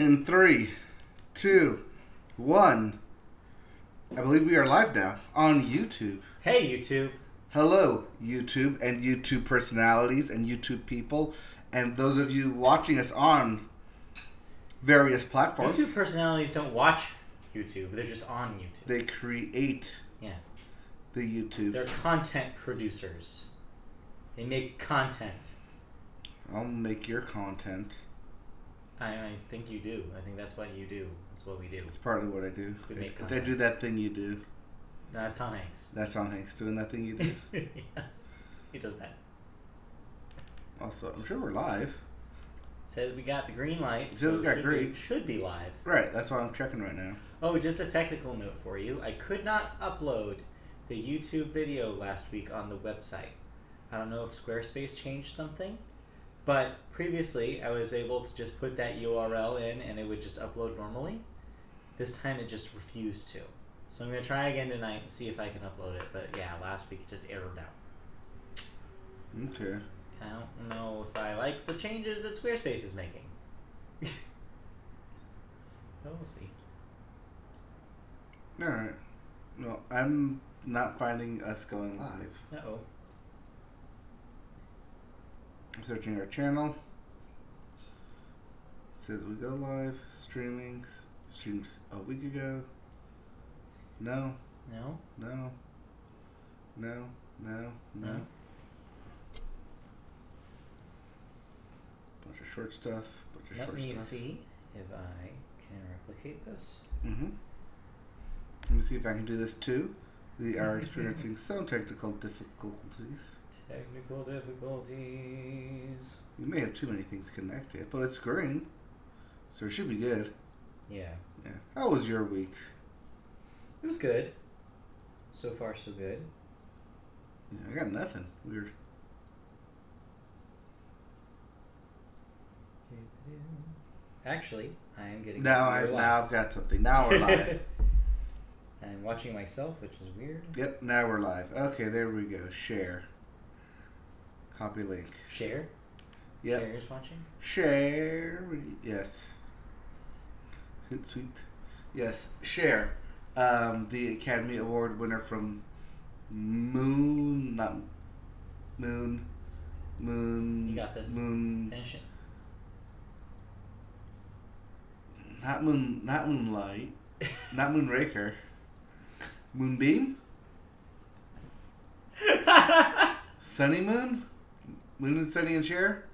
In 3, 2, 1. I believe we are live now on YouTube. Hey, YouTube. Hello, YouTube and YouTube personalities and YouTube people, and those of you watching us on various platforms. YouTube personalities don't watch YouTube. They're just on YouTube. They create the YouTube. They're content producers. They make content. I'll make your content. I think you do. I think that's what you do. That's what we do. It's partly what I do. We make They content. do that thing you do. No, that's Tom Hanks. That's Tom Hanks doing that thing you do. Yes. He does that. Also, I'm sure we're live. Says we got the green light. Says we got green. Should be live. Right, that's what I'm checking right now. Oh, just a technical note for you. I could not upload the YouTube video last week on the website. I don't know if Squarespace changed something, but previously I was able to just put that URL in and it would just upload normally. This time it just refused to. So I'm going to try again tonight and see if I can upload it. But yeah, last week it just errored out. Okay. I don't know if I like the changes that Squarespace is making. But we'll see. Alright. Well, I'm not finding us going live. Uh-oh. I'm searching our channel. It says we go live. Streaming. Streams a week ago. No. No? No. No. No. No. No. Bunch of short stuff. Let me see if I can replicate this. Mm-hmm. Let me see if I can do this too. We are experiencing some technical difficulties. Technical difficulties. We may have too many things connected, but it's green, so it should be good. Yeah. Yeah. How was your week? It was good. So far, so good. Yeah, I got nothing. Weird. Actually, I am getting Now I've got something. Now we're live. I'm watching myself, which is weird. Yep, now we're live. Okay, there we go. Share. Copy link. Share? Yep. Share is watching? Share. Yes. Hootsuite. Yes. Share. The Academy Award winner from Moon. You got this. Finish it. Not Moonlight. Not Moonraker. Moonbeam? Sunny Moon? Moon and Sunny and Cher?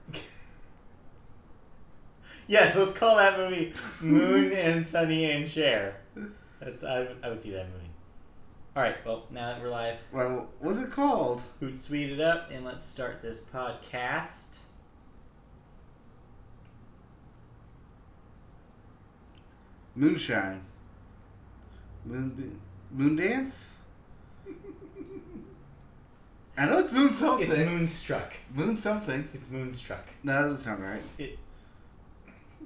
Yes, let's call that movie Moon and Sunny and Cher. I would see that movie. Alright, well, now that we're live, Well, what's it called? Hootsuite it up and let's start this podcast. Moonshine. Moondance? I know it's Moon something. It's Moonstruck. Moon something. It's Moonstruck. No, that doesn't sound right.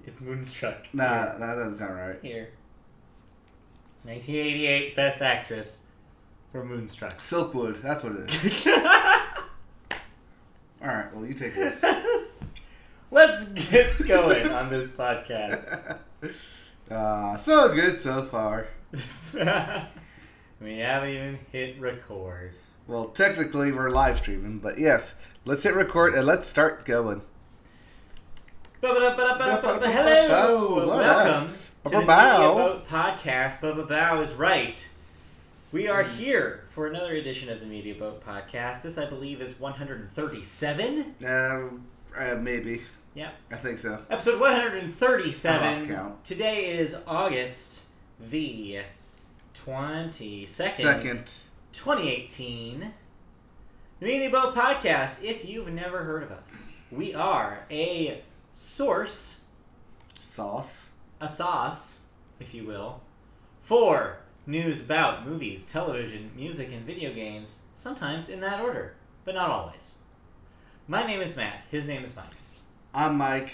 It's Moonstruck. Nah, that doesn't sound right. Here. 1988 Best Actress for Moonstruck. Silkwood, that's what it is. Alright, well, you take this. Let's get going on this podcast. So good so far. We haven't even hit record. Well, technically we're live streaming, but yes, let's hit record and let's start going. Hello! Welcome to the Media Boat Podcast. Bubba Bow is right. We are here for another edition of the Media Boat Podcast. This, I believe, is 137? Maybe. Yep. I think so. Episode 137. I lost count. Today is August the 22nd, 2018. The Media Boat Podcast. If you've never heard of us, we are a source, a sauce, if you will, for news about movies, television, music, and video games, sometimes in that order, but not always. My name is Matt. His name is Mike. I'm Mike.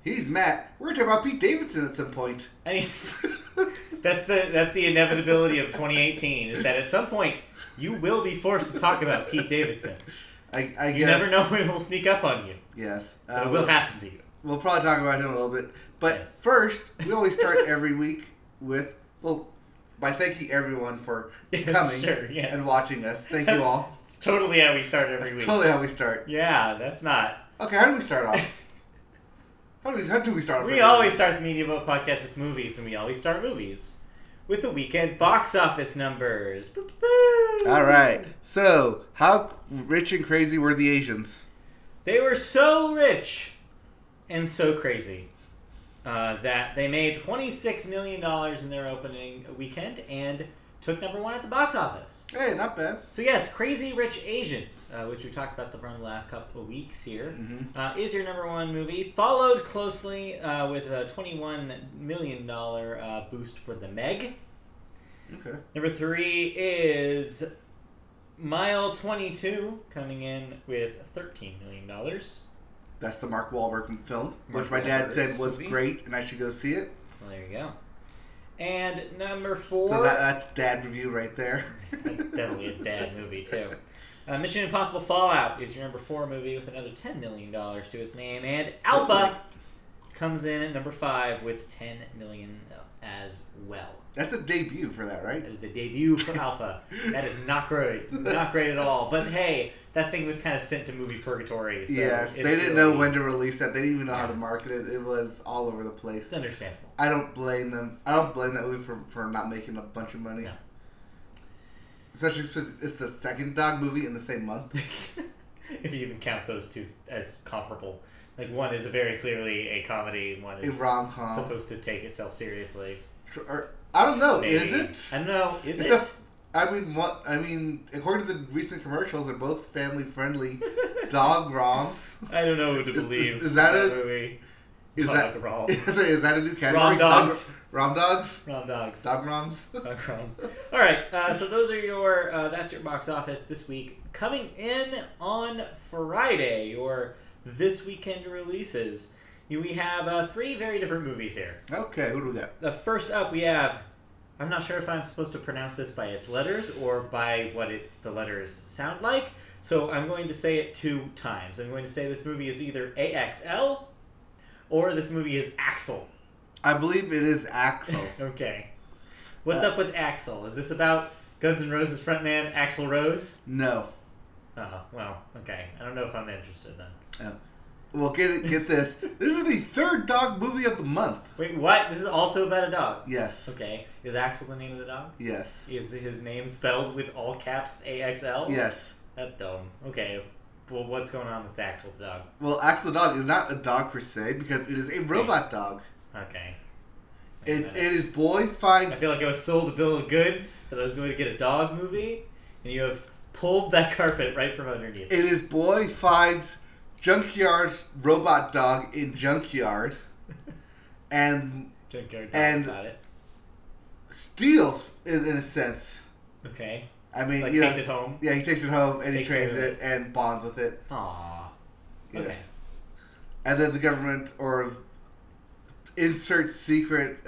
He's Matt. We're going to talk about Pete Davidson at some point. I mean, that's the inevitability of 2018, is that at some point you will be forced to talk about Pete Davidson. I guess. You never know when it will sneak up on you. Yes. But it will happen to you. We'll probably talk about him a little bit. But yes. First, we always start every week with, by thanking everyone for coming and watching us. Thank you all. It's totally how we start every week. Totally how we start. Yeah, that's not. Okay, how do we start off? How do we start off? We always start the Media Boat Podcast with movies, and we always start movies with the weekend box office numbers. Boop-boop. All right. So, how rich and crazy were the Asians? They were so rich and so crazy that they made $26 million in their opening weekend and took number 1 at the box office. Hey, not bad. So yes, Crazy Rich Asians, which we talked about around the last couple of weeks here, is your number 1 movie, followed closely with a $21 million boost for The Meg. Okay. Number 3 is Mile 22, coming in with $13 million. That's the Mark Wahlberg film, which my dad said was great, and I should go see it. Well, there you go. And number 4... So that's dad review right there. That's definitely a dad movie, too. Mission Impossible Fallout is your number 4 movie with another $10 million to its name. And Alpha comes in at number 5 with $10 million as well. That's a debut for that, right? That is the debut for Alpha. That is not great. Not great at all. But hey, that thing was kind of sent to movie purgatory. So yes, they didn't know when to release that. They didn't even know how to market it. It was all over the place. It's understandable. I don't blame them. I don't blame that movie for not making a bunch of money. No. Especially because it's the second dog movie in the same month. If you even count those two as comparable. Like, one is very clearly a comedy, and one is a rom-com. Supposed to take itself seriously. I don't know. Maybe. Is it? I don't know. Is it? I mean, according to the recent commercials, they're both family-friendly dog roms. I don't know who to believe. Is that a movie? Is that a new category? Rom dogs. Rom dogs. Rom dogs. Dog roms. Dog roms. All right. So those are your. That's your box office this week. Coming in on Friday, your this weekend releases. We have 3 very different movies here. Okay, who do we got? The first up, we have. I'm not sure if I'm supposed to pronounce this by its letters or by what the letters sound like. So I'm going to say it 2 times. I'm going to say this movie is either AXL or this movie is Axel. I believe it is Axel. Okay. What's up with Axel? Is this about Guns N' Roses frontman Axl Rose? No. Oh, well, okay. I don't know if I'm interested then. Well, get this. This is the 3rd dog movie of the month. Wait, what? This is also about a dog? Yes. Okay. Is Axel the name of the dog? Yes. Is his name spelled with all caps AXL? Yes. That's dumb. Okay. Well, what's going on with Axel the dog? Well, Axel the dog is not a dog per se because it is a robot dog. Okay. It is boy finds... I feel like I was sold a bill of goods that I was going to get a dog movie, and you have pulled that carpet right from underneath. It is boy finds junkyard robot dog in junkyard and got it. Steals in a sense. Okay. I mean, like takes it home. Yeah, he takes it home and he trains it and bonds with it. Aww. Yes. Okay. And then the government or insert secret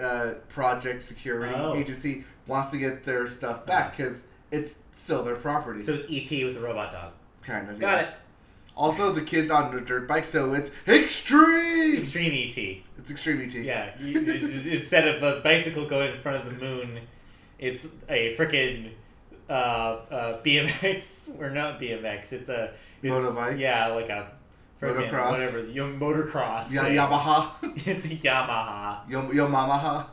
project security agency wants to get their stuff back because it's still their property. So it's E.T. with a robot dog. Kind of. Got it. Also, the kid's on a dirt bike, so it's extreme! Extreme E.T. It's extreme E.T. Yeah. Instead of a bicycle going in front of the moon, it's a frickin' BMX. Or not BMX. It's motorbike? Yeah, like a frickin' motocross. Whatever. Motocross. Yeah, Yamaha. It's a Yamaha. Yo Mamaha.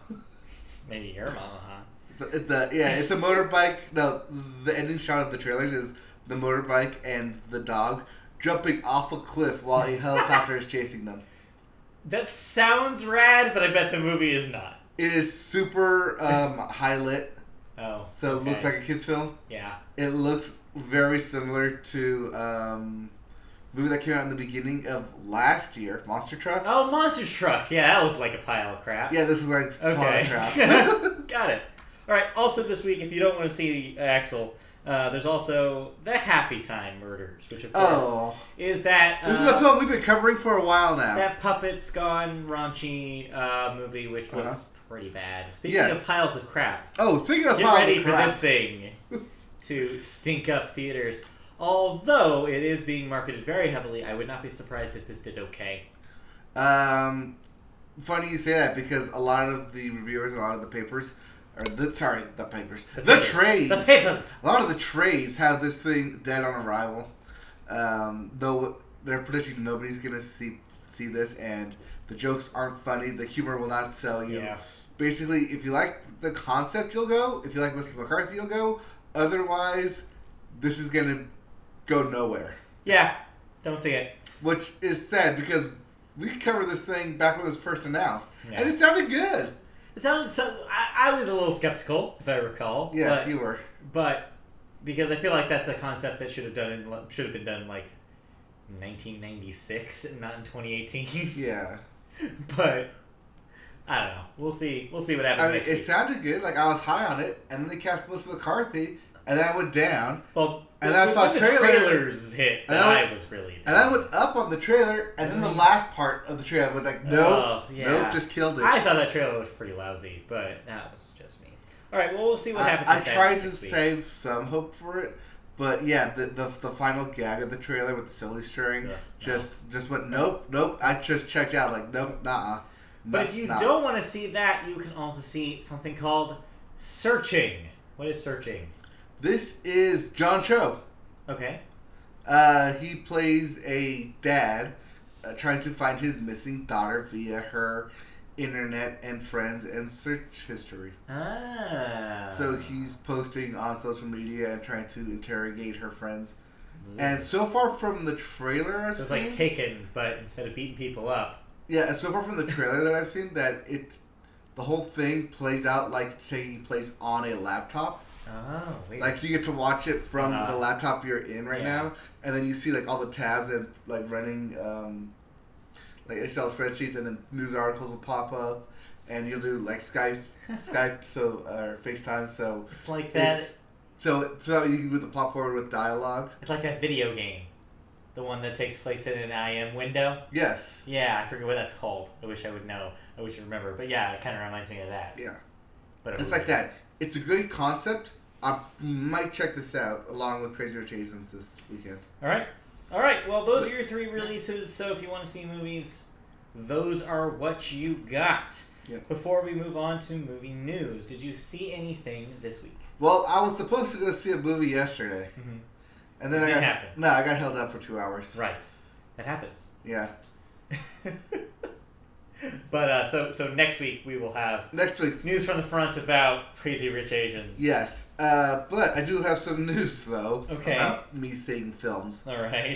Maybe your Mamaha. It's a motorbike. No, the ending shot of the trailers is the motorbike and the dog jumping off a cliff while a helicopter is chasing them. That sounds rad, but I bet the movie is not. It is super high lit. Oh. So it looks like a kid's film. Yeah. It looks very similar to a movie that came out in the beginning of last year, Monster Truck. Oh, Monster Truck. Yeah, that looked like a pile of crap. Yeah, this is like a pile of crap. Got it. All right. Also this week, if you don't want to see Axel, there's also The Happy Time Murders, which of course is that... this is the film we've been covering for a while now. That puppets gone raunchy movie, which looks pretty bad. Speaking of piles of crap. Oh, speaking of piles of Get crap. ready for this thing to stink up theaters. Although it is being marketed very heavily, I would not be surprised if this did okay. Funny you say that because a lot of the reviewers, a lot of the papers, the trays. The papers. A lot of the trays have this thing dead on arrival. Though they're predicting nobody's gonna see this, and the jokes aren't funny. The humor will not sell you. Yeah. Basically, if you like the concept, you'll go. If you like Melissa McCarthy, you'll go. Otherwise, this is gonna go nowhere. Yeah, don't see it. Which is sad because we covered this thing back when it was first announced, and it sounded good. It sounded so. I was a little skeptical, if I recall. Yes, you were. But because I feel like that's a concept that should have been done like 1996 and not in 2018. Yeah. But I don't know. We'll see. We'll see what happens next week. It sounded good. Like, I was high on it, and then they cast Melissa McCarthy, and then I went down. Well, and then I saw trailers hit, and I was really down. And I went up on the trailer, and then the last part of the trailer, I went like, nope, just killed it. I thought that trailer was pretty lousy, but that was just me. All right, well, we'll see what happens. I tried to save some hope for it. But yeah, the final gag of the trailer with the silly string just went nope. I just checked out like nope, nah. But if you don't want to see that, you can also see something called Searching. What is Searching? This is John Cho. Okay. He plays a dad trying to find his missing daughter via her internet and friends and search history. So he's posting on social media and trying to interrogate her friends. And so far from the trailer I've seen... So it's like Taken, but instead of beating people up. Yeah, and so far from the trailer that I've seen, that the whole thing plays out like it's taking place on a laptop. Oh, weird. Like, you get to watch it from the laptop you're in right now, and then you see like all the tabs and like running... like Excel spreadsheets, and then news articles will pop up, and you'll do like Skype, or FaceTime. So it's like that. So you can do the plot forward with dialogue. It's like that video game, the one that takes place in an IM window. Yes. Yeah, I forget what that's called. I wish I would know. I wish I remember. But yeah, it kind of reminds me of that. Yeah. But it's like that. It's a good concept. I might check this out along with Crazy Rich Asians this weekend. All right, well, those are your 3 releases, so if you want to see movies, those are what you got. Yep. Before we move on to movie news, did you see anything this week? Well, I was supposed to go see a movie yesterday. Mm-hmm. And then I got held up for 2 hours. Right. That happens. Yeah. But, so next week we will have... Next week. News from the front about Crazy Rich Asians. Yes. But I do have some news, though. Okay. About me seeing films. All right.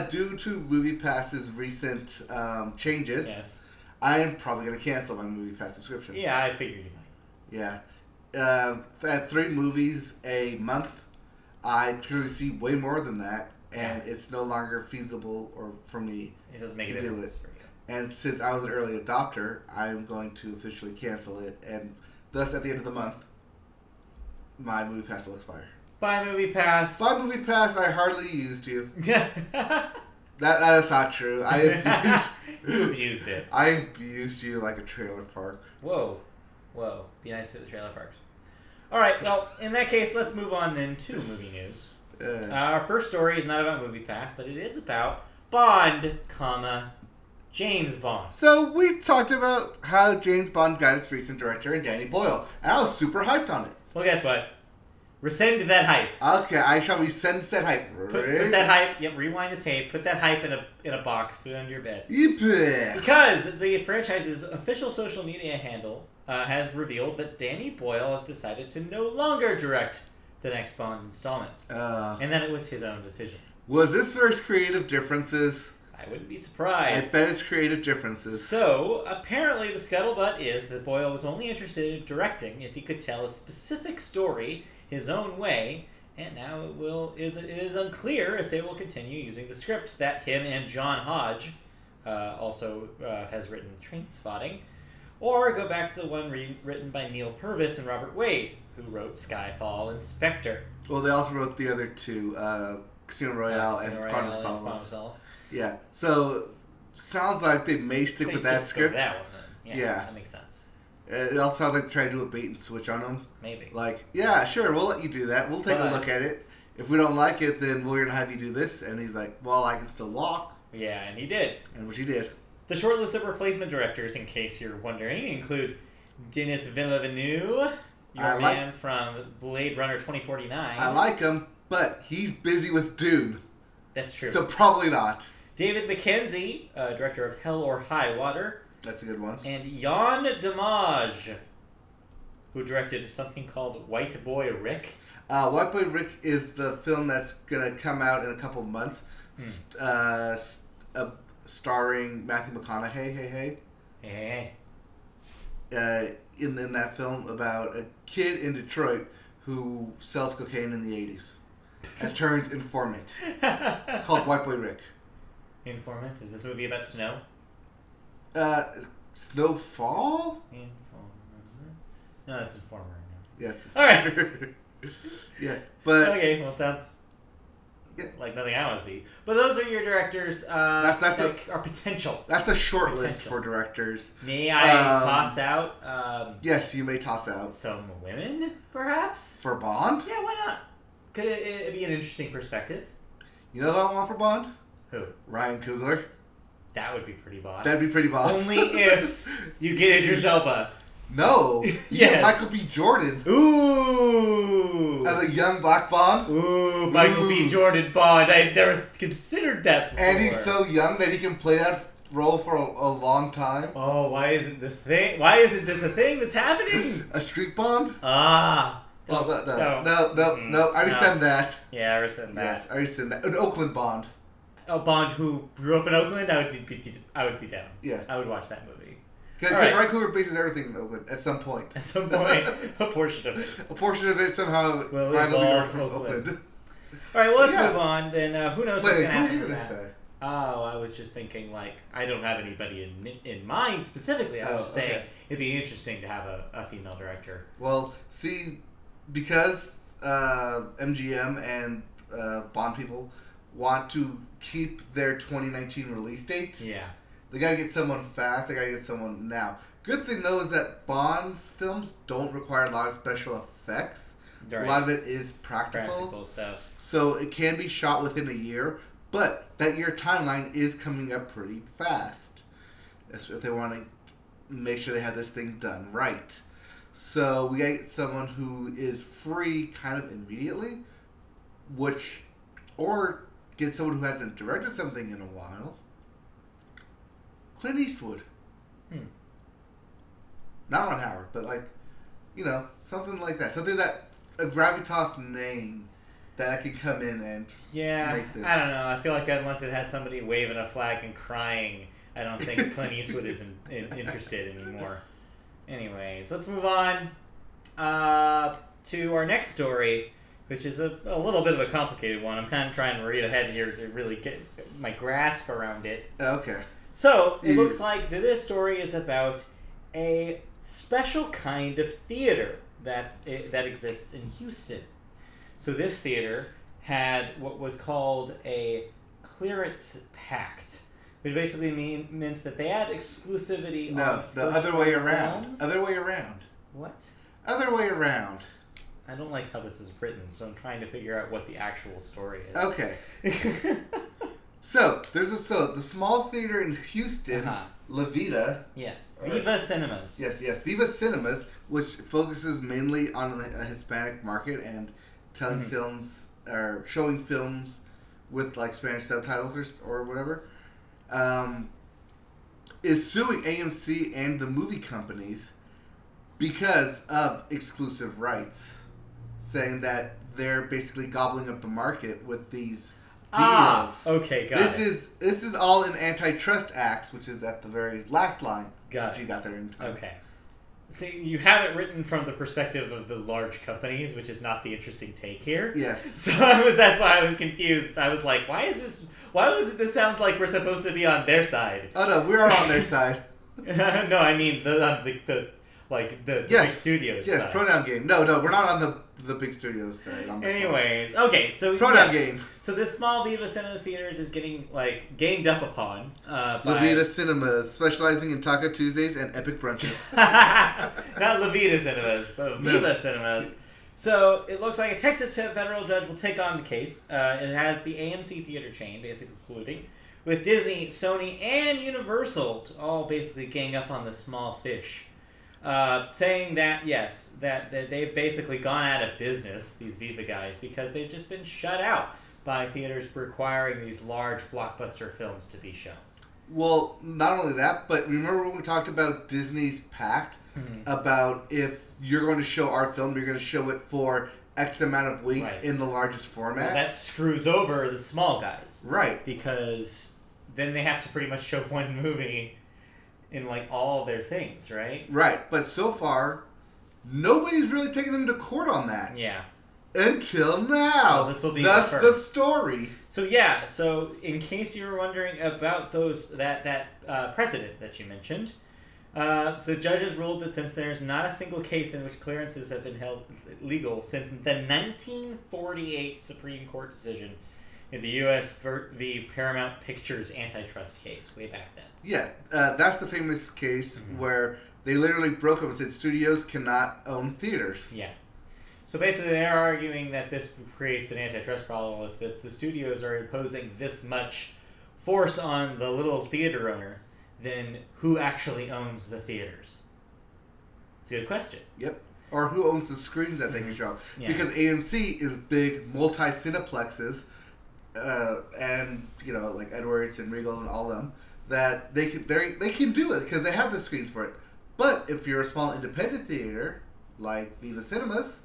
Due to MoviePass's recent changes, yes, I am probably going to cancel my MoviePass subscription. Yeah, I figured you might. Yeah. At 3 movies a month, I clearly see way more than that, and it's no longer feasible for me it doesn't make a difference for you. And since I was an early adopter, I'm going to officially cancel it, and thus at the end of the month, my MoviePass will expire. Bye, MoviePass. Bye, MoviePass. I hardly used you. That's not true. You abused it. I abused you like a trailer park. Whoa. Be nice to the trailer parks. All right. Well, in that case, let's move on then to movie news. Our first story is not about MoviePass, but it is about Bond, James Bond. So we talked about how James Bond got its recent director in Danny Boyle, and I was super hyped on it. Well, guess what? Rescind that hype. Okay, I shall rescind said hype. Put that hype. Yep, rewind the tape. Put that hype in a box. Put it under your bed. Yep. Because the franchise's official social media handle has revealed that Danny Boyle has decided to no longer direct the next Bond installment, and that it was his own decision. Was this for his creative differences? I wouldn't be surprised. I bet it's creative differences. So, apparently the scuttlebutt is that Boyle was only interested in directing if he could tell a specific story his own way, and now it is unclear if they will continue using the script that him and John Hodge also has written, Trainspotting, or go back to the one written by Neil Purvis and Robert Wade, who wrote Skyfall and Spectre. Well, they also wrote the other 2, Casino Royale and Quantum Solace. Yeah, so sounds like they may stick with that script. That one, then. Yeah, that makes sense. It also sounds like they're trying to do a bait and switch on them. Maybe. Like, yeah, sure, we'll let you do that. We'll take a look at it. If we don't like it, then we're going to have you do this. And he's like, well, I can still walk. Yeah, and he did. And which he did. The short list of replacement directors, in case you're wondering, include Denis Villeneuve, your man from Blade Runner 2049. I like him, but he's busy with Dune. That's true. So probably not. David Mackenzie, director of Hell or High Water. That's a good one. And Yann Damage, who directed something called White Boy Rick. White Boy Rick is the film that's going to come out in a couple of months, starring Matthew McConaughey. Hey. In that film about a kid in Detroit who sells cocaine in the 80s and turns informant, called White Boy Rick. Informant? Is this movie about snow? Snowfall? Informer. No, that's Informer. Yeah. All right. Yeah, but okay. Well, sounds like nothing I want to see. But those are your directors. That's our potential. That's a short list for directors. May I toss out? Yes, you may toss out some women, perhaps for Bond. Yeah, why not? Could it be an interesting perspective? You know who I want for Bond? Who? Ryan Coogler. That would be pretty boss. That'd be pretty boss. Only if you get Idris Elba. No. Yes. Michael B. Jordan. Ooh. As a young black Bond. Ooh, Michael B. Jordan Bond. I'd never considered that before. And he's so young that he can play that role for a long time. Oh, why isn't this a thing that's happening? A street Bond? Ah. No. I rescind that. Yeah, I rescind that. Yes, I rescind that. An Oakland Bond. A Bond who grew up in Oakland, I would be down. Yeah. I would watch that movie. Because Ryan Coogler bases everything in Oakland at some point. At some point. A portion of it. A portion of it somehow will evolve from Oakland. All right, well, let's move on. Then who knows what's going to happen with that. Say? Oh, I was just thinking, I don't have anybody in mind specifically. I was just saying it'd be interesting to have a female director. Well, see, because MGM and Bond people want to keep their 2019 release date. Yeah. They gotta get someone fast. They gotta get someone now. Good thing though is that Bond's films don't require a lot of special effects. Right. A lot of it is practical stuff. So it can be shot within a year, but that year timeline is coming up pretty fast. If they want to make sure they have this thing done right. So we gotta get someone who is free kind of immediately, or get someone who hasn't directed something in a while. Clint Eastwood. Not Ron Howard, but something like that. Something that a gravitas name that can come in and make this. I don't know. I feel like unless it has somebody waving a flag and crying, I don't think Clint Eastwood is interested anymore. Anyways, let's move on to our next story, which is a little bit of a complicated one. I'm kind of trying to read ahead here to really get my grasp around it. Okay. So, it looks like this story is about a special kind of theater that exists in Houston. So this theater had what was called a clearance pact, which basically meant that they had exclusivity on the other way around. Films. Other way around. What? Other way around. I don't like how this is written, so I'm trying to figure out what the actual story is. Okay. So, there's the small theater in Houston, La Vida. Yes, Viva Cinemas. Yes, Viva Cinemas, which focuses mainly on a Hispanic market and telling films, or showing films with Spanish subtitles or whatever, is suing AMC and the movie companies because of exclusive rights, saying that they're basically gobbling up the market with these deals. Okay, got it. This is all in antitrust acts, which is at the very last line. Got it. You got there in time. Okay. So you have it written from the perspective of the large companies, which is not the interesting take here. Yes. So that's why I was confused. I was like, why was it this sounds like we're supposed to be on their side? Oh no, we're on their side. No, I mean the big studios side. Yes, pronoun game. No, we're not on the big studios side. Anyways, okay, so pronoun game. So this small Viva Cinemas theaters is getting ganged up upon by La Vida Cinemas, specializing in Taco Tuesdays and epic brunches. Not La Vida Cinemas, but Viva Cinemas. So it looks like a Texas federal judge will take on the case. It has the AMC theater chain basically concluding, with Disney, Sony, and Universal to all basically gang up on the small fish. Saying that, yes, that they've basically gone out of business, these Viva guys, because they've just been shut out by theaters requiring these large blockbuster films to be shown. Well, not only that, but remember when we talked about Disney's pact about if you're going to show our film, you're going to show it for X amount of weeks in the largest format? Well, that screws over the small guys. Right. Because then they have to pretty much show one movie in like all of their things, right? Right. But so far, nobody's really taken them to court on that. Yeah. Until now. So this will be That's the story. So yeah, so in case you were wondering about that precedent that you mentioned, so the judges ruled that since there's not a single case in which clearances have been held legal since the 1948 Supreme Court decision in the U.S. v. Paramount Pictures antitrust case way back then. Yeah, that's the famous case where they literally broke up and said studios cannot own theaters. Yeah. So basically, they're arguing that this creates an antitrust problem if the studios are imposing this much force on the little theater owner, then who actually owns the theaters? It's a good question. Yep. Or who owns the screens that they can show? Yeah. Because AMC is big multi-cineplexes, and like Edwards and Regal and all of them, that they can do it because they have the screens for it. But if you're a small independent theater like Viva Cinemas,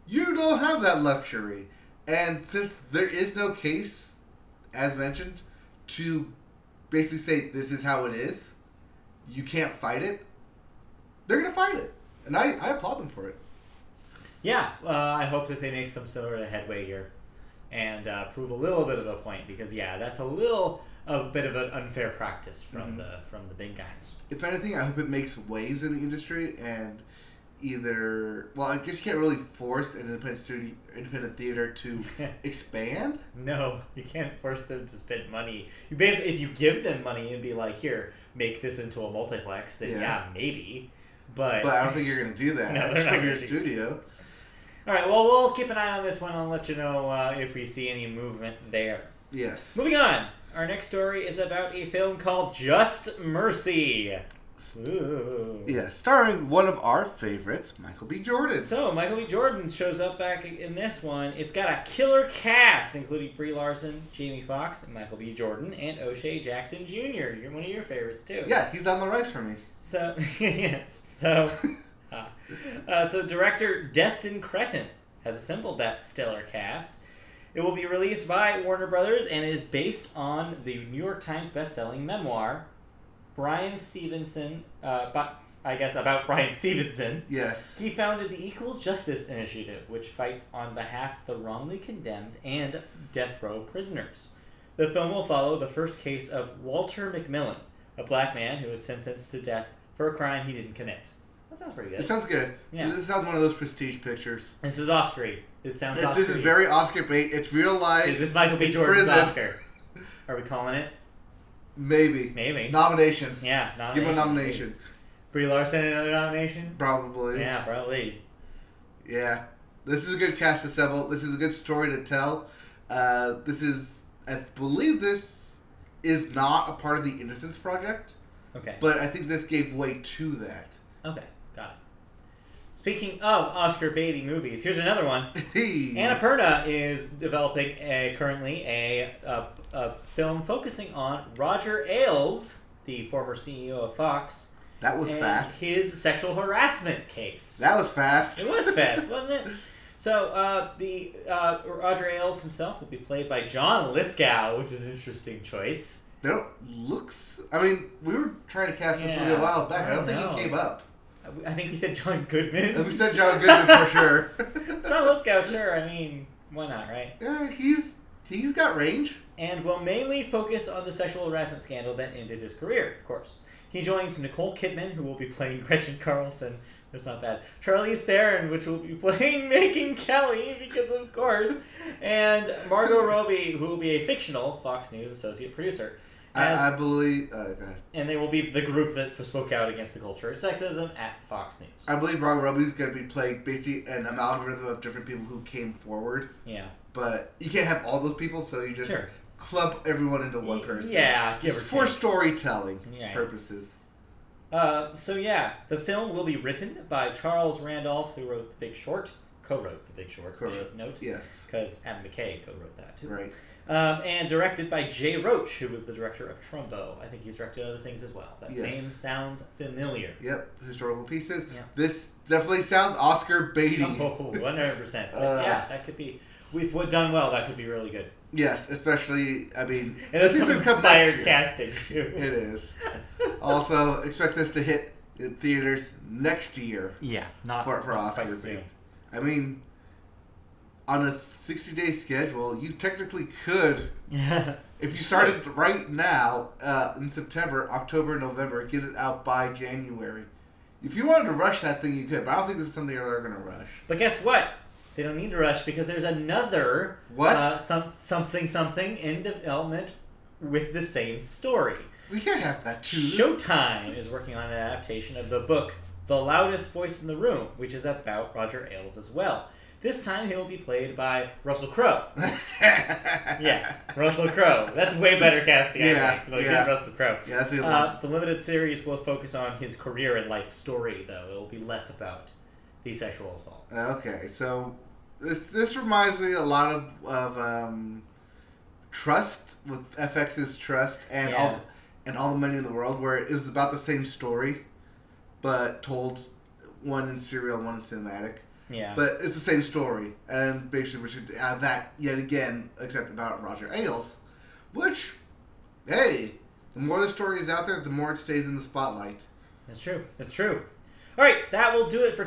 you don't have that luxury. And since there is no case, as mentioned, to basically say this is how it is, you can't fight it, they're going to fight it. And I applaud them for it. Yeah, I hope that they make some sort of headway here and prove a little bit of a point because, yeah, that's a bit of an unfair practice from the big guys. If anything, I hope it makes waves in the industry and I guess you can't really force an independent theater to expand. No, you can't force them to spend money. If you give them money and be like, here, make this into a multiplex, then yeah maybe. But I don't think you're going to do that. No, they're not from your studio. All right, well, we'll keep an eye on this one. I'll let you know if we see any movement there. Yes. Moving on. Our next story is about a film called Just Mercy. Ooh. Yeah, starring one of our favorites, Michael B. Jordan. So, Michael B. Jordan shows up back in this one. It's got a killer cast, including Brie Larson, Jamie Foxx, Michael B. Jordan, and O'Shea Jackson Jr. You're one of your favorites, too. Yeah, he's on the rise for me. So, yes. So, so director Destin Cretton has assembled that stellar cast. It will be released by Warner Brothers and is based on the New York Times best-selling memoir, Bryan Stevenson, about Bryan Stevenson. Yes. He founded the Equal Justice Initiative, which fights on behalf of the wrongly condemned and death row prisoners. The film will follow the first case of Walter McMillan, a black man who was sentenced to death for a crime he didn't commit. That sounds pretty good. It sounds good. Yeah. This sounds one of those prestige pictures. This is Oscar-y. This sounds Oscar-y. This is very Oscar bait. It's real life. Is this Michael B. Jordan's Oscar? Are we calling it? Maybe. Nomination. Yeah, nomination. Give him a nomination. Brie Larson another nomination? Probably. Yeah, probably. Yeah. This is a good cast assemble. This is a good story to tell. I believe this is not a part of the Innocence Project. Okay. But I think this gave way to that. Okay, got it. Speaking of Oscar Beatty movies, here's another one. Annapurna is developing currently a film focusing on Roger Ailes, the former CEO of Fox. That was fast. His sexual harassment case. That was fast. It was fast, wasn't it? So the Roger Ailes himself will be played by John Lithgow, which is an interesting choice. I mean, we were trying to cast this movie a while back. I don't think he came up. I think we said John Goodman. We said John Goodman for sure. John Lithgow, sure. I mean, why not, right? Yeah, he's got range. And will mainly focus on the sexual harassment scandal that ended his career, of course. He joins Nicole Kidman, who will be playing Gretchen Carlson. That's not bad. Charlize Theron, which will be playing Megyn Kelly, because of course. And Margot Robbie, who will be a fictional Fox News associate producer. I believe... go ahead. And they will be the group that spoke out against the culture of sexism at Fox News. I believe Margot Robbie is going to be playing basically an amalgam of different people who came forward. Yeah. But you can't have all those people, so you just clump everyone into one person. Yeah, it's for storytelling purposes. So yeah, the film will be written by Charles Randolph, who wrote The Big Short, co-wrote The Big Short. Note, yes, because Adam McKay co-wrote that too. Right. And directed by Jay Roach, who was the director of Trumbo. I think he's directed other things as well. That name sounds familiar. Yep, historical pieces. Yep. This definitely sounds Oscar baiting. Oh, 100%. Yeah, that could be. We've done well. That could be really good. Yes, especially, I mean... And it's some inspired casting, too. It is. Also, expect this to hit in theaters next year. Yeah, not for Oscar bait. I mean, on a 60-day schedule, you technically could, if you started right now, in September, October, November, get it out by January. If you wanted to rush that thing, you could, but I don't think this is something they're going to rush. But guess what? They don't need to rush because there's another something in development with the same story. We can't have that too. Showtime is working on an adaptation of the book The Loudest Voice in the Room, which is about Roger Ailes as well. This time he will be played by Russell Crowe. Yeah, Russell Crowe. That's way better casting. Russell Crowe. Yeah, that's a good one. The limited series will focus on his career and life story, though. It will be less about the sexual assault. Okay, so this reminds me a lot of Trust, with FX's Trust and all the money in the world, where it was about the same story, but told one in serial, one in cinematic. Yeah. But it's the same story, and basically we should add that yet again, except about Roger Ailes, which, hey, the more the story is out there, the more it stays in the spotlight. It's true. It's true. All right, that will do it for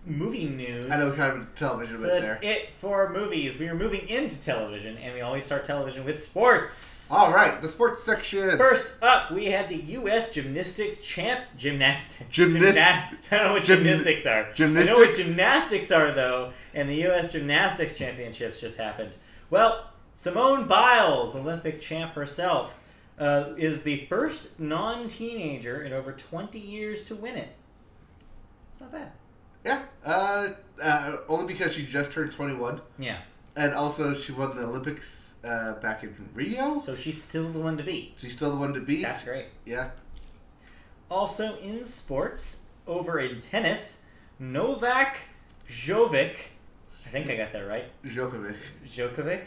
movie news. I know kind of television so bit that's there. it for movies. We are moving into television, and we always start television with sports. All right, the sports section. First up, we had the U.S. Gymnastics Gymnastics. I don't know what gymnastics are. Gymnastics? I know what gymnastics are, though, and the U.S. Gymnastics Championships just happened. Well, Simone Biles, Olympic champ herself, is the first non-teenager in over 20 years to win it. It's not bad. Yeah. Only because she just turned 21. Yeah. And also she won the Olympics back in Rio. So she's still the one to beat. She's still the one to beat. That's great. Yeah. Also in sports, over in tennis, Novak Djokovic, I think I got that right. Djokovic?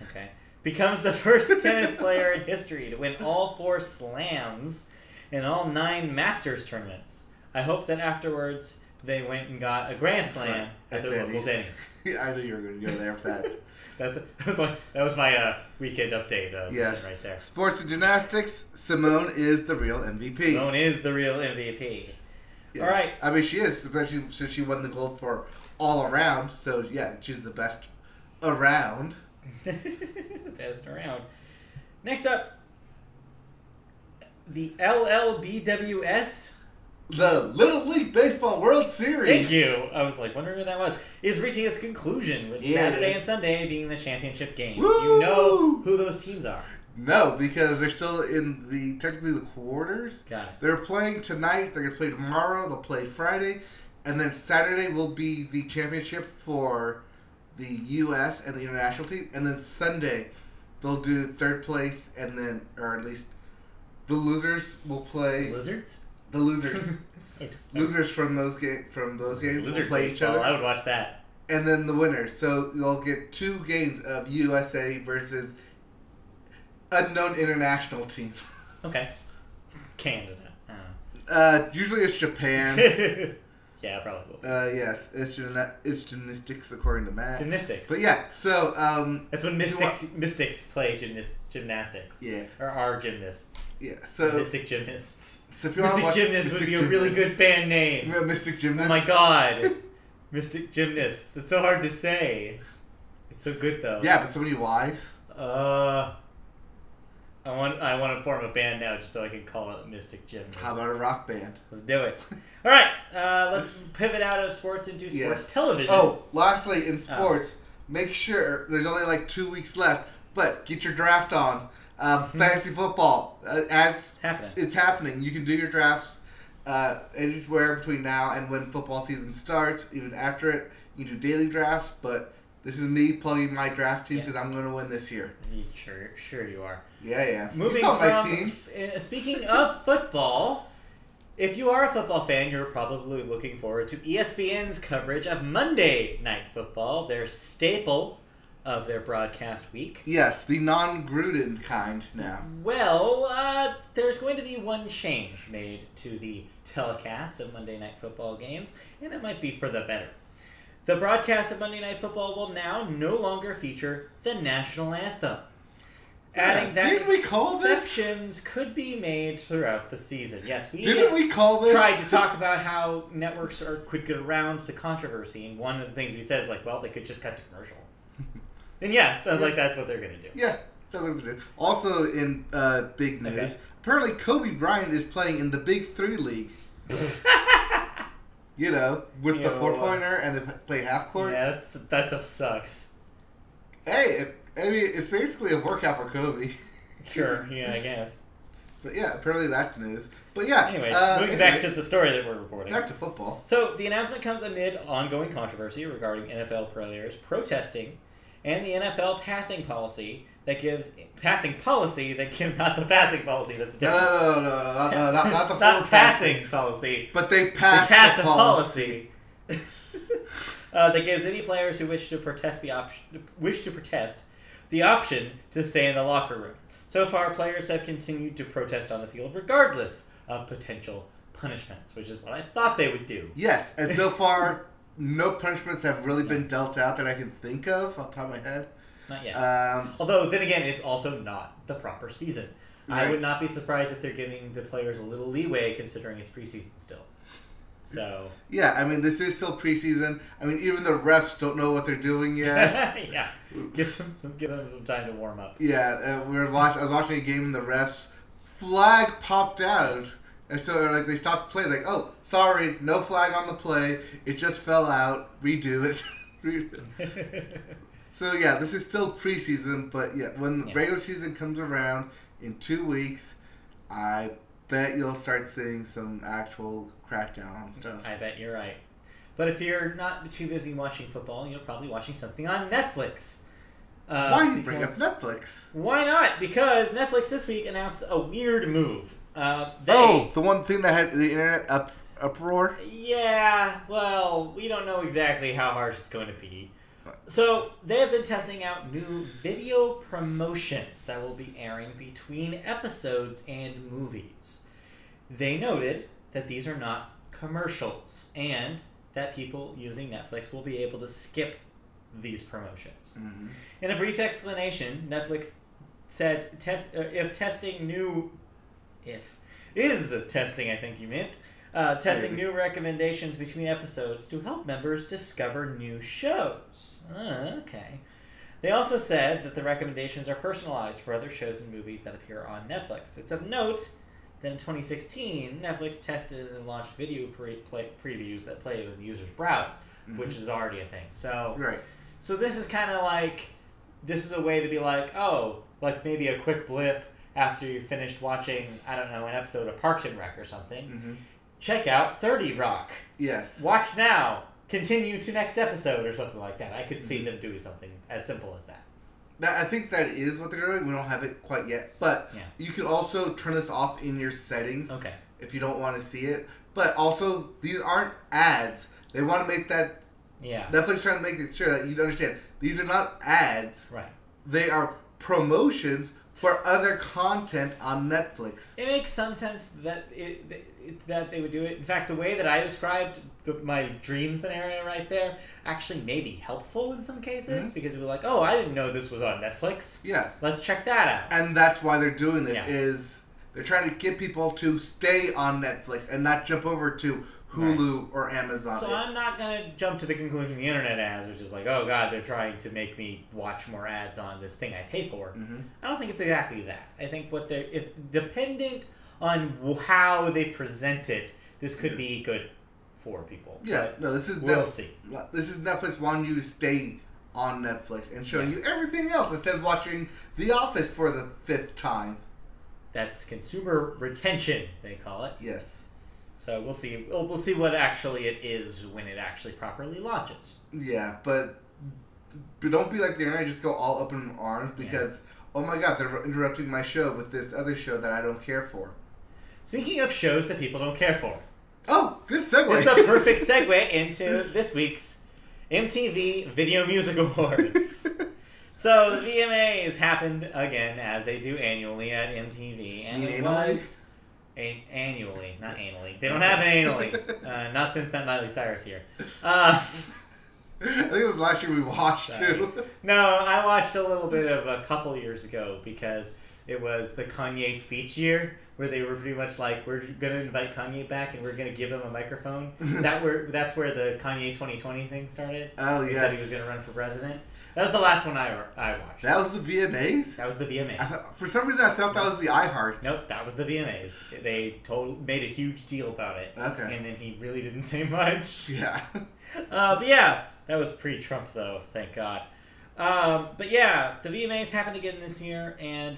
Okay. Becomes the first tennis player in history to win all 4 slams in all 9 Masters tournaments. I hope that afterwards they went and got a Grand Slam at their local Denny's. I knew you were going to go there for that. that was my weekend update yes. right there. Sports and gymnastics, Simone is the real MVP. Simone is the real MVP. Yes. All right. I mean, she is, especially since she won the gold for all around. So, yeah, she's the best around. The best around. Next up, the LLBWS. The Little League Baseball World Series. Thank you. I was like wondering what that was. Is reaching its conclusion with Saturday and Sunday being the championship games. Woo! Do you know who those teams are? No, because they're still in technically the quarters. Got it. They're playing tonight. They're going to play tomorrow. They'll play Friday. And then Saturday will be the championship for the U.S. and the international team. And then Sunday, they'll do third place, and then, or at least the losers will play. Lizards? The losers. Losers from those games will play each other. I would watch that. And then the winners. So you'll get 2 games of USA versus unknown international team. Okay. Canada. I don't know. Usually it's Japan. Yeah, probably will. Yes, it's gymnastics according to Matt. Gymnastics. But yeah, so that's when mystics play gymnastics. Yeah. Or are gymnasts. Yeah. So Mystic Gymnasts. So if you Mystic Gymnasts would be a really good band name. Mystic Gymnasts. Oh my god. Mystic Gymnasts. It's so hard to say. It's so good though. Yeah, but so many Y's. I want to form a band now just so I can call it Mystic Gymnasts. How about a rock band? Let's do it. All right, let's pivot out of sports into sports television. Oh, lastly, in sports, make sure there's only like 2 weeks left, but get your draft on. Fantasy football, as it's happening. You can do your drafts anywhere between now and when football season starts. Even after it, you can do daily drafts, but This is me plugging my draft team because I'm going to win this year. Sure you are. Yeah. Moving from my team. Speaking of football, if you are a football fan, you're probably looking forward to ESPN's coverage of Monday Night Football, their staple of their broadcast week. Yes, the non-Gruden kind now. Well, there's going to be one change made to the telecast of Monday Night Football games, and it might be for the better. The broadcast of Monday Night Football will now no longer feature the national anthem. Adding that exceptions could be made throughout the season. Yes, we tried to talk about how networks could get around the controversy, and one of the things we said is like, well, they could just cut to commercial. And yeah, it sounds like that's what they're going to do. Yeah, sounds like they're do. Also in big news, apparently Kobe Bryant is playing in the Big 3 League. You know, with the 4-pointer and they play half court. Yeah, that sucks. Hey, I mean, it's basically a workout for Kobe. Sure, yeah, I guess. But yeah, apparently that's news. But yeah. Anyways, moving back to the story that we're reporting. Back to football. So the announcement comes amid ongoing controversy regarding NFL players protesting and the NFL passing policy that gives not the passing policy that's different. No, not the not passing policy. But they passed a policy that gives any players who wish to protest the option to stay in the locker room. So far, players have continued to protest on the field regardless of potential punishments, which is what I thought they would do. Yes, and so far, no punishments have really been dealt out that I can think of off the top of my head. Not yet. Although, then again, it's also not the proper season. Right. I would not be surprised if they're giving the players a little leeway considering it's preseason still. So yeah, I mean, this is still preseason. I mean, even the refs don't know what they're doing yet. Yeah, give them some time to warm up. Yeah, I was watching a game and the refs flag popped out, and so like they stopped the play. Like, oh, sorry, no flag on the play. It just fell out. Redo it. So yeah, this is still preseason, but yeah, when the regular season comes around in 2 weeks, I bet you'll start seeing some actual crackdown on stuff. I bet you're right. But if you're not too busy watching football, you're probably watching something on Netflix. Why do you bring up Netflix? Why not? Because Netflix this week announced a weird move. The one thing that had the internet uproar? Yeah, well, we don't know exactly how harsh it's going to be. So, they have been testing out new video promotions that will be airing between episodes and movies. They noted that these are not commercials and that people using Netflix will be able to skip these promotions. Mm-hmm. In a brief explanation, Netflix said testing new recommendations between episodes to help members discover new shows. Okay. They also said that the recommendations are personalized for other shows and movies that appear on Netflix. It's of note that in 2016, Netflix tested and launched video previews that play when the users browse, mm-hmm. which is already a thing. So, right. So this is kind of like, this is a way to be like, oh, like maybe a quick blip after you finished watching, I don't know, an episode of Parks and Rec or something. Mm-hmm. Check out 30 Rock. Yes. Watch now. Continue to next episode or something like that. I could see them doing something as simple as that. I think that is what they're doing. We don't have it quite yet. But you can also turn this off in your settings if you don't want to see it. But also, these aren't ads. They want to make that... Yeah. Netflix trying to make it sure that you understand. These are not ads. Right. They are promotions for other content on Netflix. It makes some sense that that they would do it. In fact, the way that I described my dream scenario right there actually may be helpful in some cases, mm-hmm. because we're like, oh, I didn't know this was on Netflix. Yeah. Let's check that out. And that's why they're doing this, is they're trying to get people to stay on Netflix and not jump over to Hulu or Amazon. So I'm not going to jump to the conclusion the internet has, which is like, oh God, they're trying to make me watch more ads on this thing I pay for. Mm-hmm. I don't think it's exactly that. I think dependent on how they present it, this could be good for people. Yeah, no, this is we'll see. This is Netflix wanting you to stay on Netflix and showing you everything else instead of watching The Office for the 5th time. That's consumer retention, they call it. Yes. So we'll see. We'll see what actually it is when it actually properly launches. Yeah, but don't be like the internet. Just go all up in arms because oh my god, they're interrupting my show with this other show that I don't care for. Speaking of shows that people don't care for. Oh, good segue. It's a perfect segue into this week's MTV Video Music Awards. So the VMAs happened again, as they do annually at MTV, and it was annually, not anally. They don't have an annually, not since that Miley Cyrus here. I think it was last year we watched too. No, I watched a little bit of a couple years ago because it was the Kanye speech year, where they were pretty much like, we're going to invite Kanye back and we're going to give him a microphone. That's where the Kanye 2020 thing started. Oh, yes. He said he was going to run for president. That was the last one I watched. That was the VMAs? That was the VMAs. For some reason, I thought that was the iHeart. Nope, that was the VMAs. They made a huge deal about it. Okay. And then he really didn't say much. Yeah. But yeah, that was pre-Trump, though, thank God. But yeah, the VMAs happened again this year, and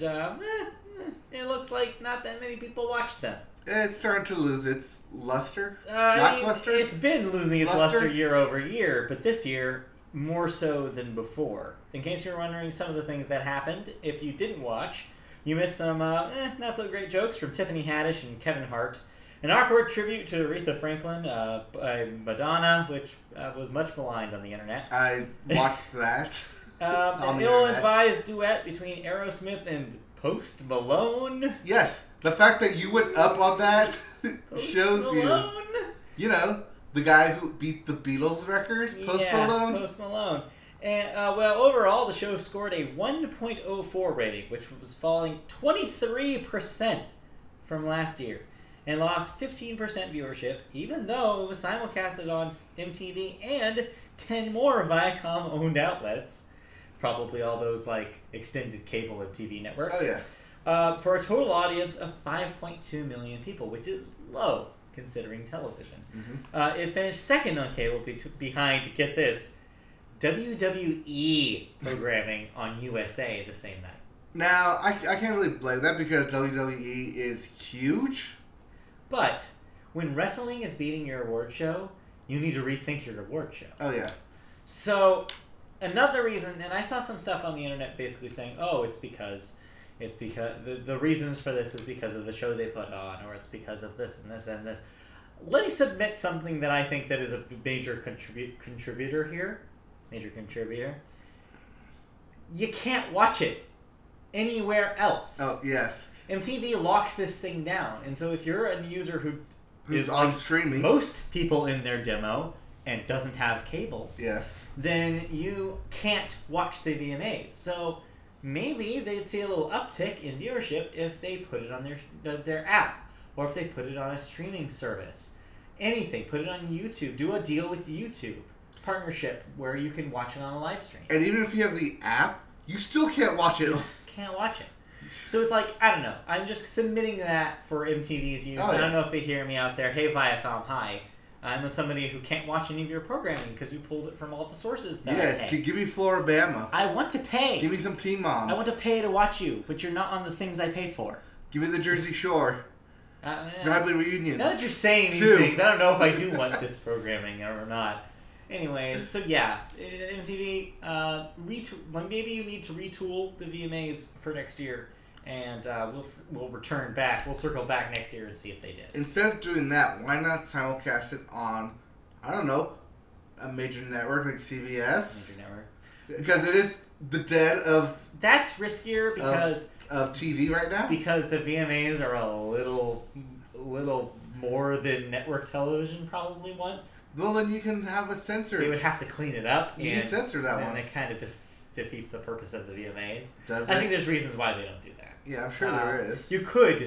it looks like not that many people watched them. It's starting to lose its luster. Luster? It's been losing its luster year over year, but this year more so than before. In case you're wondering some of the things that happened, if you didn't watch, you missed some not so great jokes from Tiffany Haddish and Kevin Hart. An awkward tribute to Aretha Franklin by Madonna, which was much maligned on the internet. I watched that. An ill-advised duet between Aerosmith and Post Malone. Yes, the fact that you went up on that shows Malone? You know, the guy who beat the Beatles record, Post Malone. Post Malone. And, well, overall, the show scored a 1.04 rating, which was falling 23% from last year, and lost 15% viewership, even though it was simulcasted on MTV and 10 more Viacom-owned outlets. Probably all those, like, extended cable and TV networks. Oh, yeah. For a total audience of 5.2 million people, which is low, considering television. Mm-hmm. It finished second on cable behind, get this, WWE programming on USA the same night. Now, I can't really blame that because WWE is huge. But when wrestling is beating your award show, you need to rethink your award show. Oh, yeah. So, another reason, and I saw some stuff on the internet basically saying, oh, it's because the reasons for this is because of the show they put on, or it's because of this and this and this. Let me submit something that I think that is a major contributor here. Major contributor. You can't watch it anywhere else. Oh, yes. MTV locks this thing down, and so if you're a user who's on streaming, most people in their demo, and doesn't have cable, yes, then you can't watch the VMAs. So maybe they'd see a little uptick in viewership if they put it on their app, or if they put it on a streaming service. Anything. Put it on YouTube. Do a deal with YouTube. Partnership where you can watch it on a live stream. And even if you have the app, you still can't watch it. You can't watch it. So it's like, I don't know. I'm just submitting that for MTV's use. I don't know if they hear me out there. Hey, Viacom, hi. I'm somebody who can't watch any of your programming because you pulled it from all the sources that I pay. Give me Floribama. I want to pay. Give me some Teen Moms. I want to pay to watch you, but you're not on the things I pay for. Give me the Jersey Shore. Family Reunion. Now that you're saying these things, I don't know if I do want this programming or not. Anyways, so yeah, MTV, maybe you need to retool the VMAs for next year, and we'll return back. We'll circle back next year and see if they did. Instead of doing that, why not simulcast it on, I don't know, a major network like CBS? Major network. Because it is the dead of... That's riskier because... Of TV right now? Because the VMAs are a little more than network television probably once. Well, then you can have it censored. They would have to clean it up. You can censor that one. And it kind of defeats the purpose of the VMAs. Does I think there's reasons why they don't do that. Yeah, I'm sure there is. You could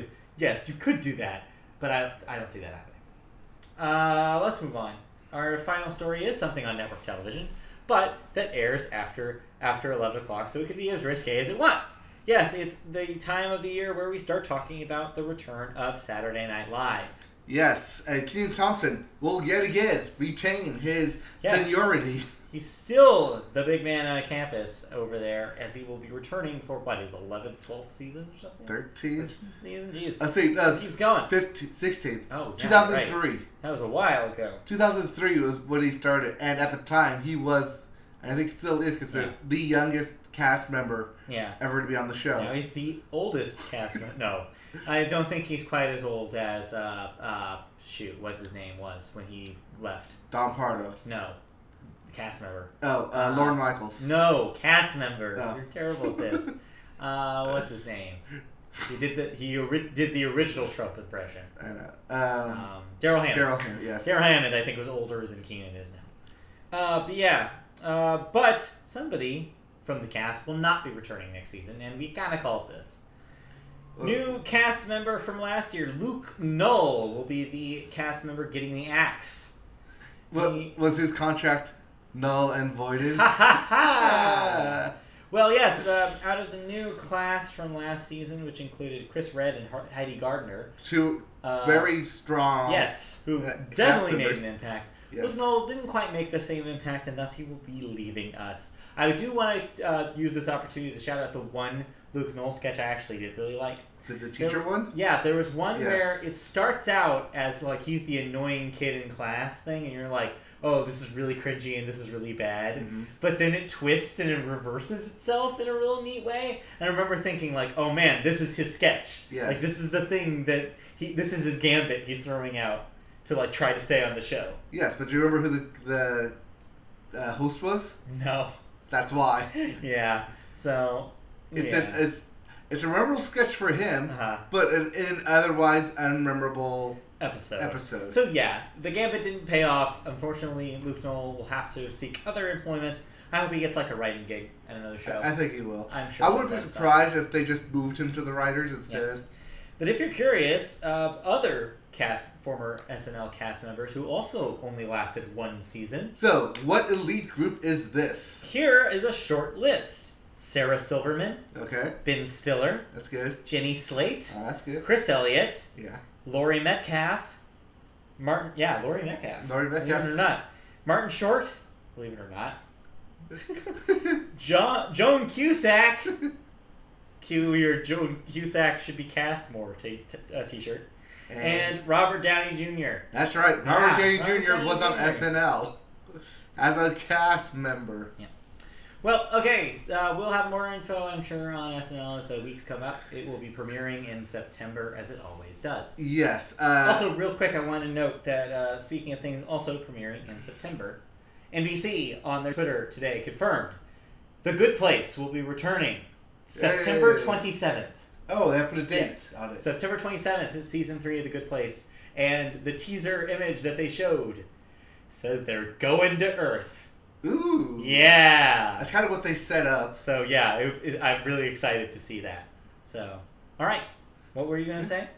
do that, but I don't see that happening. Let's move on. Our final story is something on network television, but that airs after 11 o'clock, so it could be as risque as it wants. Yes, it's the time of the year where we start talking about the return of Saturday Night Live. Yes, and Kenan Thompson will yet again retain his seniority. He's still the big man on campus over there, as he will be returning for, his 11th, 12th season or something? 13th season? Jeez. Let's see. Keeps going. 16th. Oh, yeah, 2003. Right. That was a while ago. 2003 was when he started, and at the time, he was And I think still is because they're the youngest cast member ever to be on the show. Now he's the oldest cast member. No, I don't think he's quite as old as what's his name was when he left. Don Pardo. No, cast member. Oh, Lorne Michaels. No, cast member. Oh. You're terrible at this. What's his name? He did the original Trump impression. I know. Darryl Hammond. Darryl Hammond, yes. Darryl Hammond, I think, was older than Keenan is now. But yeah. But somebody from the cast will not be returning next season, and we kind of called this. New cast member from last year, Luke Null, will be the cast member getting the axe. Was his contract null and voided? Ha ha ha! Well, yes, out of the new class from last season, which included Chris Redd and Heidi Gardner. Two very strong. Yes, who definitely made an impact. Yes. Luke Null didn't quite make the same impact, and thus he will be leaving us. I do want to use this opportunity to shout out the one Luke Null sketch I actually did really like. The teacher one? Yeah, there was one where it starts out as like he's the annoying kid in class thing, and you're like, oh, this is really cringy and this is really bad. Mm-hmm. But then it twists and it reverses itself in a real neat way. And I remember thinking like, oh man, this is his sketch. Yes. Like this is the thing that this is his gambit he's throwing out to like try to stay on the show. Yes, but do you remember who the host was? No. That's why. Yeah. So it's a memorable sketch for him, but an otherwise unmemorable episode. So yeah, the gambit didn't pay off. Unfortunately, Luke Null will have to seek other employment. I hope he gets like a writing gig at another show. I think he will. I'm sure. I wouldn't be surprised if they just moved him to the writers instead. Yeah. But if you're curious of other former SNL cast members who also only lasted one season. So, what elite group is this? Here is a short list. Sarah Silverman. Okay. Ben Stiller. That's good. Jenny Slate. Oh, that's good. Chris Elliott. Yeah. Laurie Metcalf. Laurie Metcalf. Laurie Metcalf. Believe it or not. Martin Short. Believe it or not. Joan Cusack. Your Joan Cusack should be cast more t-shirt. And Robert Downey Jr. That's right. Robert Downey Jr. was on SNL as a cast member. Yeah. Well, okay. We'll have more info, I'm sure, on SNL as the weeks come up. It will be premiering in September, as it always does. Yes. Also, real quick, I want to note that, speaking of things also premiering in September, NBC on their Twitter today confirmed The Good Place will be returning September 27th. Oh, they have put a date on it. September 27th is season 3 of The Good Place. And the teaser image that they showed says they're going to Earth. Ooh. Yeah. That's kind of what they set up. So, yeah, I'm really excited to see that. So, all right. What were you going to say?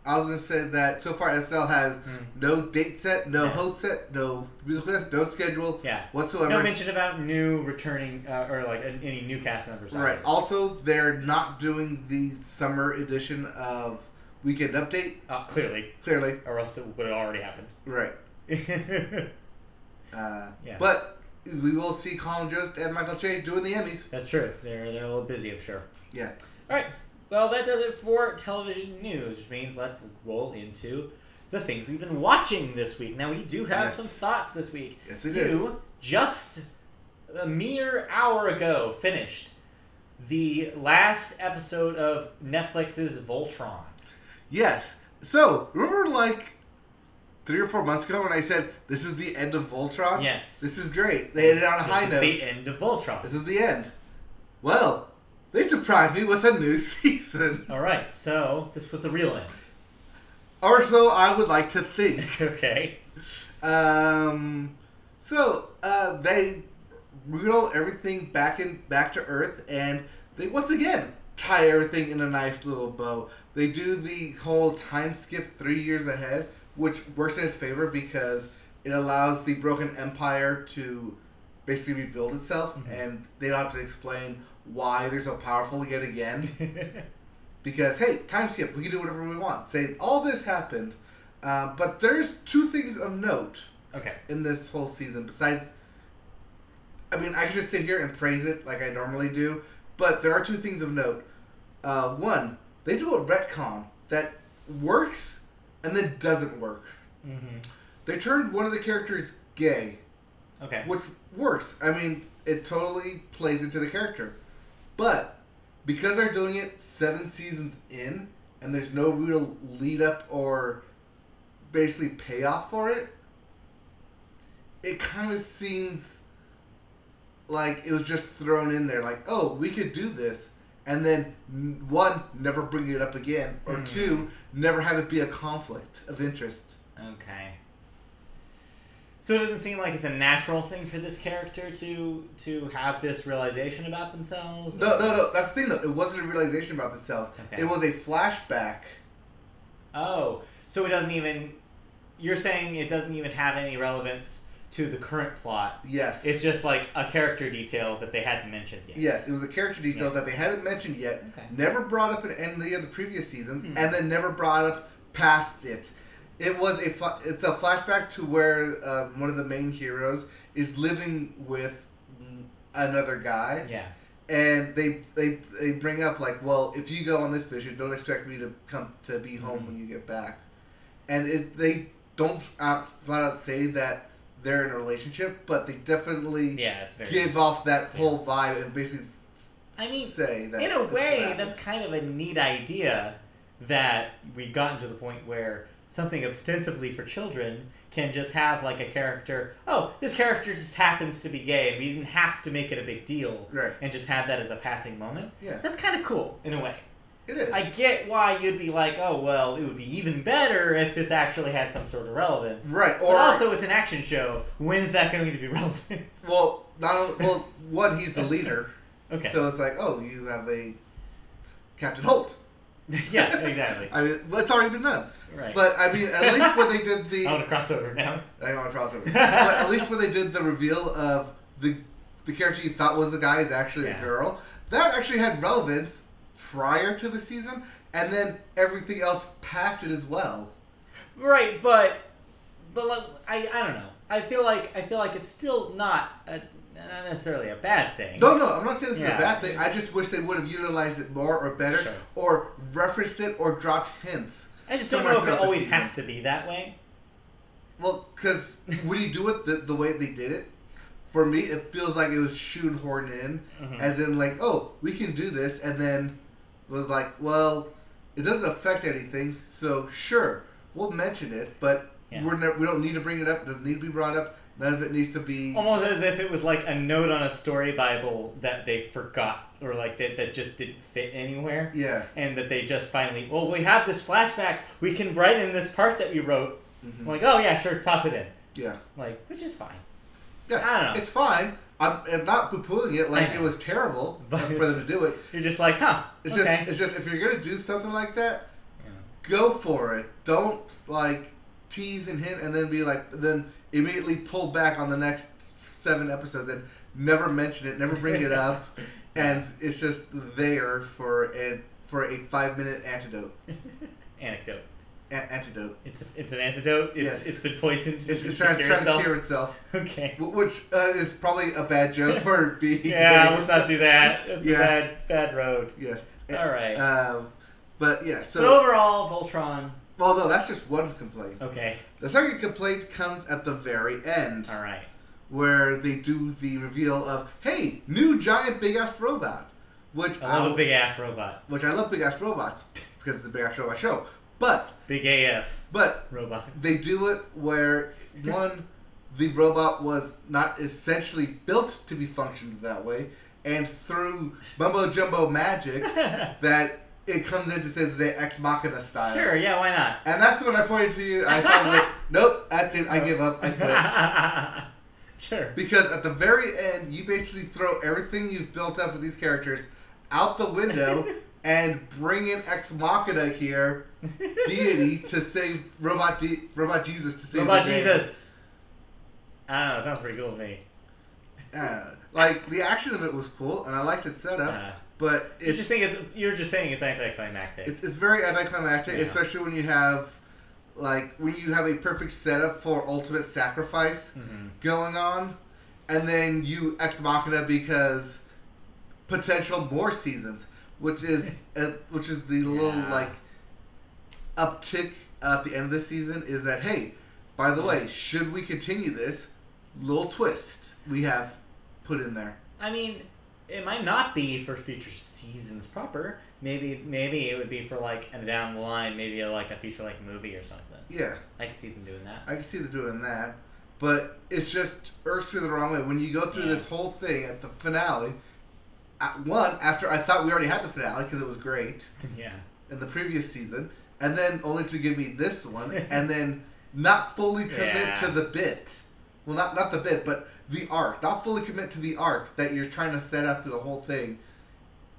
I was going to say that so far SNL has no date set, no host set, no musical set, no schedule whatsoever. No mention about new returning or like any new cast members. Right. Also, they're not doing the summer edition of Weekend Update. Clearly. Or else it would have already happened. Right. But we will see Colin Jost and Michael Che doing the Emmys. That's true. They're a little busy, I'm sure. Yeah. All right. Well, that does it for television news, which means let's roll into the things we've been watching this week. Now, we do have some thoughts this week. Yes, we do. You, just a mere hour ago, finished the last episode of Netflix's Voltron. Yes. So, remember like 3 or 4 months ago when I said, this is the end of Voltron? Yes. This is great. They ended on a high note. This is the end of Voltron. This is the end. Well, they surprised me with a new season. All right, so this was the real end. Or so I would like to think. Okay. So they reel everything back to Earth, and they once again tie everything in a nice little bow. They do the whole time skip 3 years ahead, which works in his favor because it allows the Broken Empire to basically rebuild itself, and they don't have to explain why they're so powerful yet again. Because, hey, time skip, we can do whatever we want. Say, all this happened. But there's 2 things of note in this whole season. Besides, I mean, I could just sit here and praise it like I normally do. But there are 2 things of note. One, they do a retcon that works and then doesn't work. They turned one of the characters gay Okay. Which works. I mean, it totally plays into the character. But because they're doing it 7 seasons in, and there's no real lead up or basically payoff for it, it kind of seems like it was just thrown in there. Like, oh, we could do this. And then, 1, never bring it up again. Or 2, never have it be a conflict of interest. Okay. So it doesn't seem like it's a natural thing for this character to have this realization about themselves? No. That's the thing, though. It wasn't a realization about themselves. Okay. It was a flashback. Oh. So it doesn't even... You're saying it doesn't even have any relevance to the current plot. Yes. It's just like a character detail that they hadn't mentioned yet. Yes, it was a character detail that they hadn't mentioned yet, never brought up in any of the previous seasons, and then never brought up past it. It's a flashback to where one of the main heroes is living with another guy. Yeah. And they bring up, like, well, if you go on this mission, don't expect me to come to be home when you get back. And they don't flat out say that they're in a relationship, but they definitely give off that whole vibe and basically say that. In a way, that's kind of a neat idea that we've gotten to the point where something ostensibly for children can just have like a character, oh, this character just happens to be gay, and we didn't have to make it a big deal. Right. And just have that as a passing moment. Yeah. That's kind of cool, in a way. It is. I get why you'd be like, oh, well, it would be even better if this actually had some sort of relevance. Right. But also, it's an action show. When is that going to be relevant? Well, one, he's the leader. Okay. So it's like, oh, you have a Captain Holt. Yeah, exactly. I mean, it's already been done. Right. But, I mean, at least when they did the... I want to cross over now. I want to cross over. But at least when they did the reveal of the character you thought was the guy is actually a girl, that actually had relevance prior to the season, and then everything else past it as well. Right, but like, I don't know. I feel like it's still not necessarily a bad thing. No, I'm not saying this is a bad thing. I just wish they would have utilized it more or better, or referenced it or dropped hints. I just don't know if it always has to be that way. Well, because when you do it the way they did it, for me, it feels like it was shoehorned in, as in like, oh, we can do this, and then was like, well, it doesn't affect anything, so sure, we'll mention it, but we don't need to bring it up. It doesn't need to be brought up. None of it needs to be... Almost as if it was like a note on a story Bible that they forgot, or like that just didn't fit anywhere. Yeah. And that they just finally, well, we have this flashback, we can brighten this part that we wrote. I'm like, oh yeah, sure, toss it in. Yeah. Like, which is fine. Yeah, I don't know. It's fine. I'm not poo-pooing it like it was terrible for them to do it. You're just like, huh, It's just if you're going to do something like that, go for it. Don't, like, tease and hint and then be like, then immediately pull back on the next 7 episodes and never mention it, never bring it up, and it's just there for a 5-minute antidote. Antidote. It's an antidote. It's been poisoned. It's trying to cure itself. Okay. Which is probably a bad joke for being. Let's not do that. It's a bad road. Yes. All right. But yeah. So but overall, Voltron. Well, no, that's just one complaint. Okay. The second complaint comes at the very end. All right. Where they do the reveal of, hey, new giant big ass robot. Which I love a big ass robot. Which I love big ass robots because it's a big ass robot show. But big AF. But robot. They do it where the robot was not essentially built to be functioned that way, and through mumbo jumbo magic, that it comes into says the Ex Machina style. Sure, yeah, why not? And that's when I pointed to you. I saw like, nope, that's it. I give up. I quit. Sure. Because at the very end, you basically throw everything you've built up with these characters out the window. And bring in Ex Machina here, deity, to save Robot Jesus to save Robot Jesus. I don't know. It sounds pretty cool to me. Like the action of it was cool, and I liked its setup. But you're just saying it's anticlimactic. It's very anticlimactic, especially when you have a perfect setup for ultimate sacrifice going on, and then you Ex Machina because potential more seasons. Which is the little like uptick at the end of the season is that, hey, by the way, should we continue this, little twist we have put in there. I mean, it might not be for future seasons proper. Maybe it would be for like and down the line, maybe a feature like movie or something. Yeah, I could see them doing that. I could see them doing that, but it's just irks me the wrong way when you go through this whole thing at the finale. After I thought we already had the finale because it was great. Yeah. In the previous season, and then only to give me this one, and then not fully commit to the bit. Well, not the bit, but the arc. Not fully commit to the arc that you're trying to set up to the whole thing,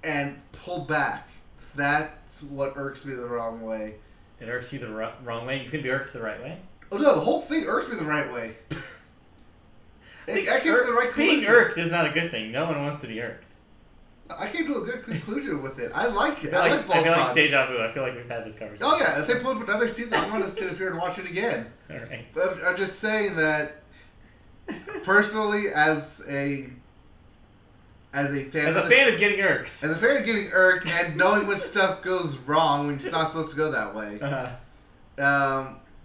and pull back. That's what irks me the wrong way. It irks you the wrong way? You can be irked the right way? Oh no, the whole thing irks me the right way. I came to the right conclusion. Being irked is not a good thing. No one wants to be irked. I came to a good conclusion with it. I like it. I like Voltron. I feel like deja vu. I feel like we've had this conversation. Oh yeah, if they pull up another season, I'm going to sit up here and watch it again. All right. But I'm just saying that, personally, as a fan of getting irked, and knowing when stuff goes wrong when it's not supposed to go that way,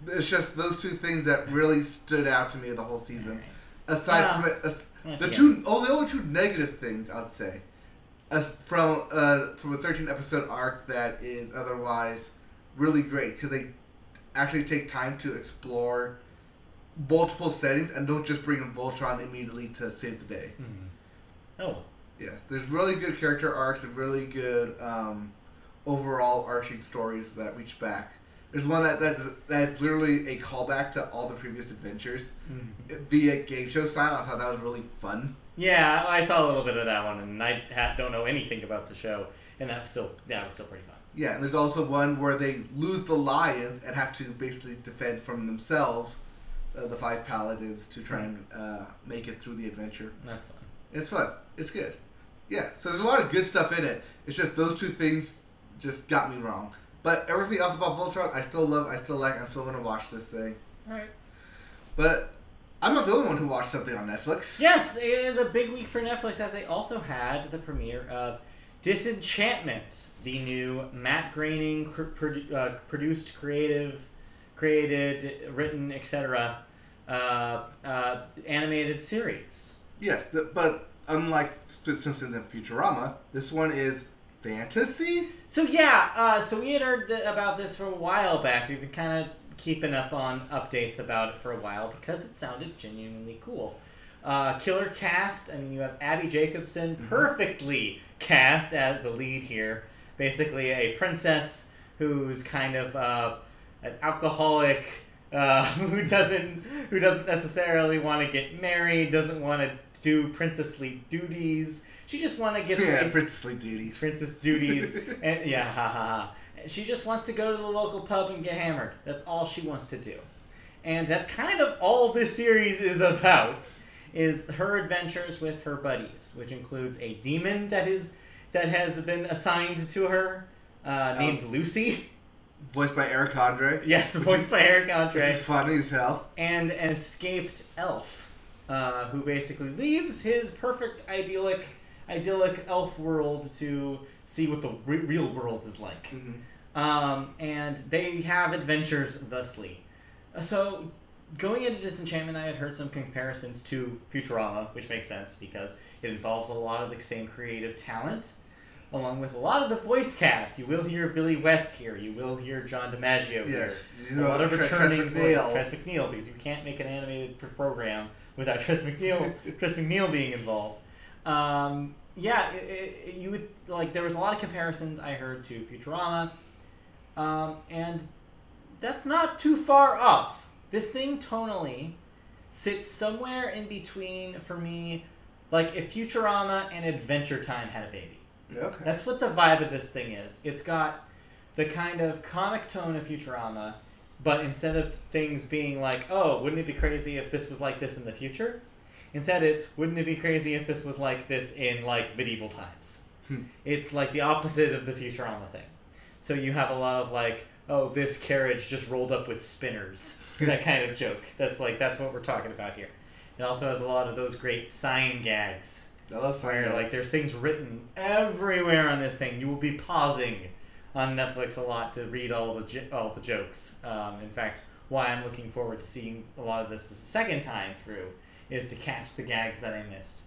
it's just those two things that really stood out to me the whole season. Right. Aside from it, the only two negative things I'd say. From a 13-episode arc that is otherwise really great because they actually take time to explore multiple settings and don't just bring in Voltron immediately to save the day. Mm-hmm. Oh. Yeah, there's really good character arcs and really good overall arching stories that reach back. There's one that is literally a callback to all the previous adventures via game show style. I thought that was really fun. Yeah, I saw a little bit of that one, and I don't know anything about the show, and that was still pretty fun. Yeah, and there's also one where they lose the lions and have to basically defend from themselves, the 5 paladins, to try and make it through the adventure. That's fun. It's fun. It's good. Yeah, so there's a lot of good stuff in it. It's just those two things just got me wrong. But everything else about Voltron, I still love, I still like, I'm still going to watch this thing. Alright. But I'm not the only one who watched something on Netflix. Yes, it is a big week for Netflix as they also had the premiere of Disenchantment, the new Matt Groening produced, created, written, etc. Animated series. Yes, but unlike Simpsons and Futurama, this one is fantasy? So yeah, so we had heard about this for a while back. We've been kind of keeping up on updates about it for a while because it sounded genuinely cool. Killer cast. I mean, you have Abby Jacobson, perfectly cast as the lead here. Basically, a princess who's kind of an alcoholic who doesn't necessarily want to get married, doesn't want to do princessly duties. She just want to get princessly duties. Princess duties, and she just wants to go to the local pub and get hammered. That's all she wants to do, and that's kind of all this series is about. Is her adventures with her buddies, which includes a demon that has been assigned to her, named Lucy. Voiced by Eric Andre. Yes, voiced by Eric Andre. Which is funny as hell. And an escaped elf, who basically leaves his perfect idyllic elf world to see what the real world is like. Mm-hmm. And they have adventures thusly. So, going into Disenchantment, I had heard some comparisons to Futurama, which makes sense because it involves a lot of the same creative talent, along with a lot of the voice cast. You will hear Billy West here. You will hear John DiMaggio here. A lot of returning voices. Tress MacNeille, because you can't make an animated program without Tress MacNeille being involved. You would like. There was a lot of comparisons I heard to Futurama, and that's not too far off. This thing tonally sits somewhere in between for me, like if Futurama and Adventure Time had a baby. Okay. That's what the vibe of this thing is. It's got the kind of comic tone of Futurama, but instead of things being like, oh, wouldn't it be crazy if this was like this in the future? Instead it's, wouldn't it be crazy if this was like this in like medieval times? It's like the opposite of the Futurama thing. So you have a lot of like, oh, this carriage just rolled up with spinners. That kind of joke. That's what we're talking about here. It also has a lot of those great sign gags. I love sign gags. Like there's things written everywhere on this thing. You will be pausing on Netflix a lot to read all the jokes. In fact, why I'm looking forward to seeing a lot of this the second time through is to catch the gags that I missed.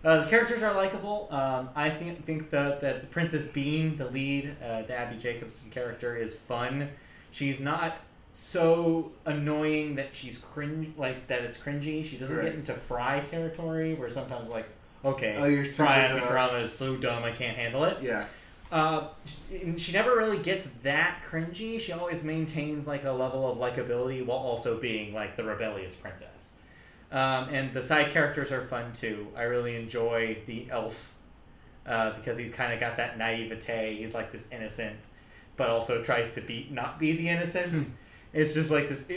The characters are likable. I think that the Princess Bean, the lead, the Abby Jacobson character, is fun. She's not so annoying that she's that it's cringy. She doesn't get into Fry territory where sometimes okay, Fry on drama is so dumb I can't handle it. Yeah. She never really gets that cringy. She always maintains a level of likability while also being the rebellious princess. And the side characters are fun too. I really enjoy the elf because he's kind of got that naivete. He's this innocent, but also tries to not be the innocent. It's just this.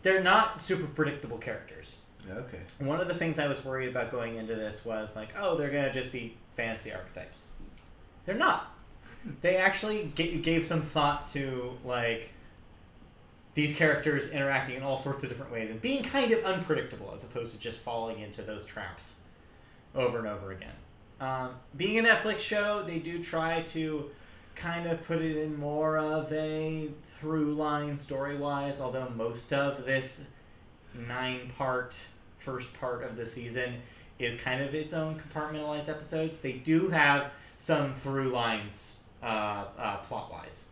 They're not super predictable characters. Okay. One of the things I was worried about going into this was they're gonna just be fantasy archetypes. They're not. They actually gave some thought to these characters interacting in all sorts of different ways and being kind of unpredictable as opposed to just falling into those traps over and over again. Being a Netflix show, they do try to kind of put it in more of a through line story-wise, although most of this 9-part first part of the season is kind of its own compartmentalized episodes. They do have some through lines plot-wise.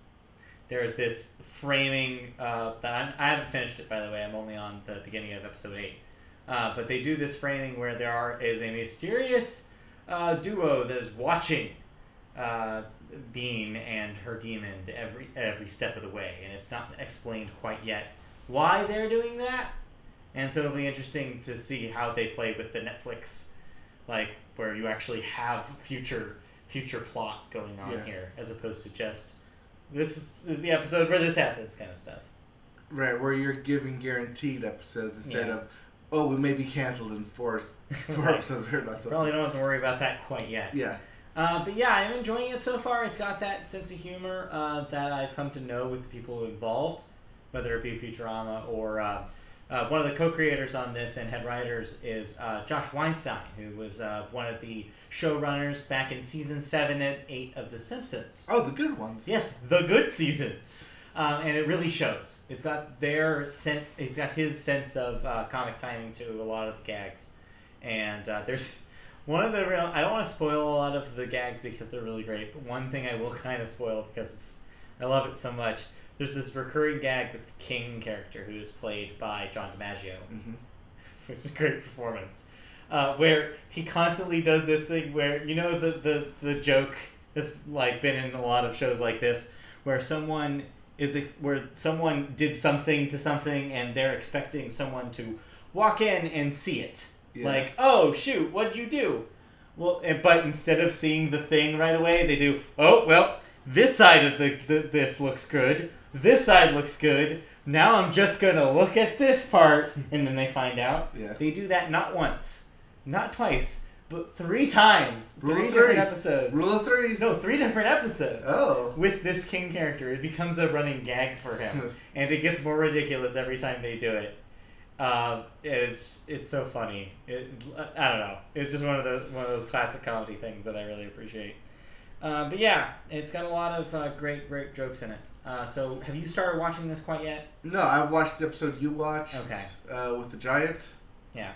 There's this framing that I haven't finished it, by the way. I'm only on the beginning of episode 8. But they do this framing where there is a mysterious duo that is watching Bean and her demon every step of the way, and it's not explained quite yet why they're doing that. And so it'll be interesting to see how they play with the Netflix, where you actually have future plot going on here, as opposed to just this is the episode where this happens kind of stuff. Right, where you're giving guaranteed episodes instead of, we may be canceled in four episodes. Probably don't have to worry about that quite yet. Yeah. But yeah, I'm enjoying it so far. It's got that sense of humor that I've come to know with the people involved, whether it be Futurama or one of the co-creators on this and head writers is Josh Weinstein, who was one of the showrunners back in season 7 and 8 of The Simpsons. Oh, the good ones. Yes, the good seasons. And it really shows. It's got his sense of comic timing to a lot of the gags. And there's one of the I don't want to spoil a lot of the gags because they're really great, but one thing I will kind of spoil because I love it so much. There's this recurring gag with the King character who is played by John DiMaggio, which is a great performance, where he constantly does this thing where, the joke that's been in a lot of shows like this, where someone did something to something and they're expecting someone to walk in and see it. Yeah. Oh shoot, what'd you do? Well, but instead of seeing the thing right away, they do, oh well, this side of this looks good. This side looks good. Now I'm just going to look at this part. And then they find out. Yeah. They do that not once, not twice, but 3 times. Rule 3 of different threes. episodes. Rule of threes. No, 3 different episodes. Oh. With this King character. It becomes a running gag for him. And it gets more ridiculous every time they do it. It's so funny. I don't know. It's just one of those classic comedy things that I really appreciate. But yeah, it's got a lot of great jokes in it. So, have you started watching this quite yet? No, I've watched the episode you watched. Okay. With the giant. Yeah.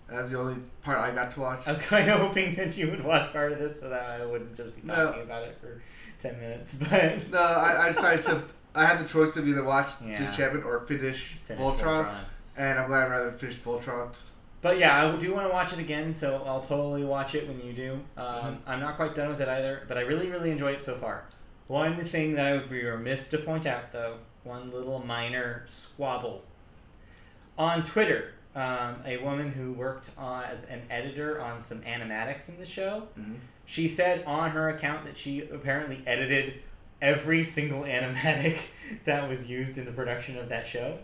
That's the only part I got to watch. I was kind of hoping that you would watch part of this so that I wouldn't just be talking about it for 10 minutes. But no, I decided to. I had the choice of either watch Disenchantment or finish Voltron, and I'm glad I'd rather finish Voltron. But yeah, I do want to watch it again, so I'll totally watch it when you do. I'm not quite done with it either, but I really enjoy it so far. One thing that I would be remiss to point out, though, one little minor squabble. On Twitter, a woman who worked as an editor on some animatics in the show, she said on her account that she apparently edited every single animatic that was used in the production of that show.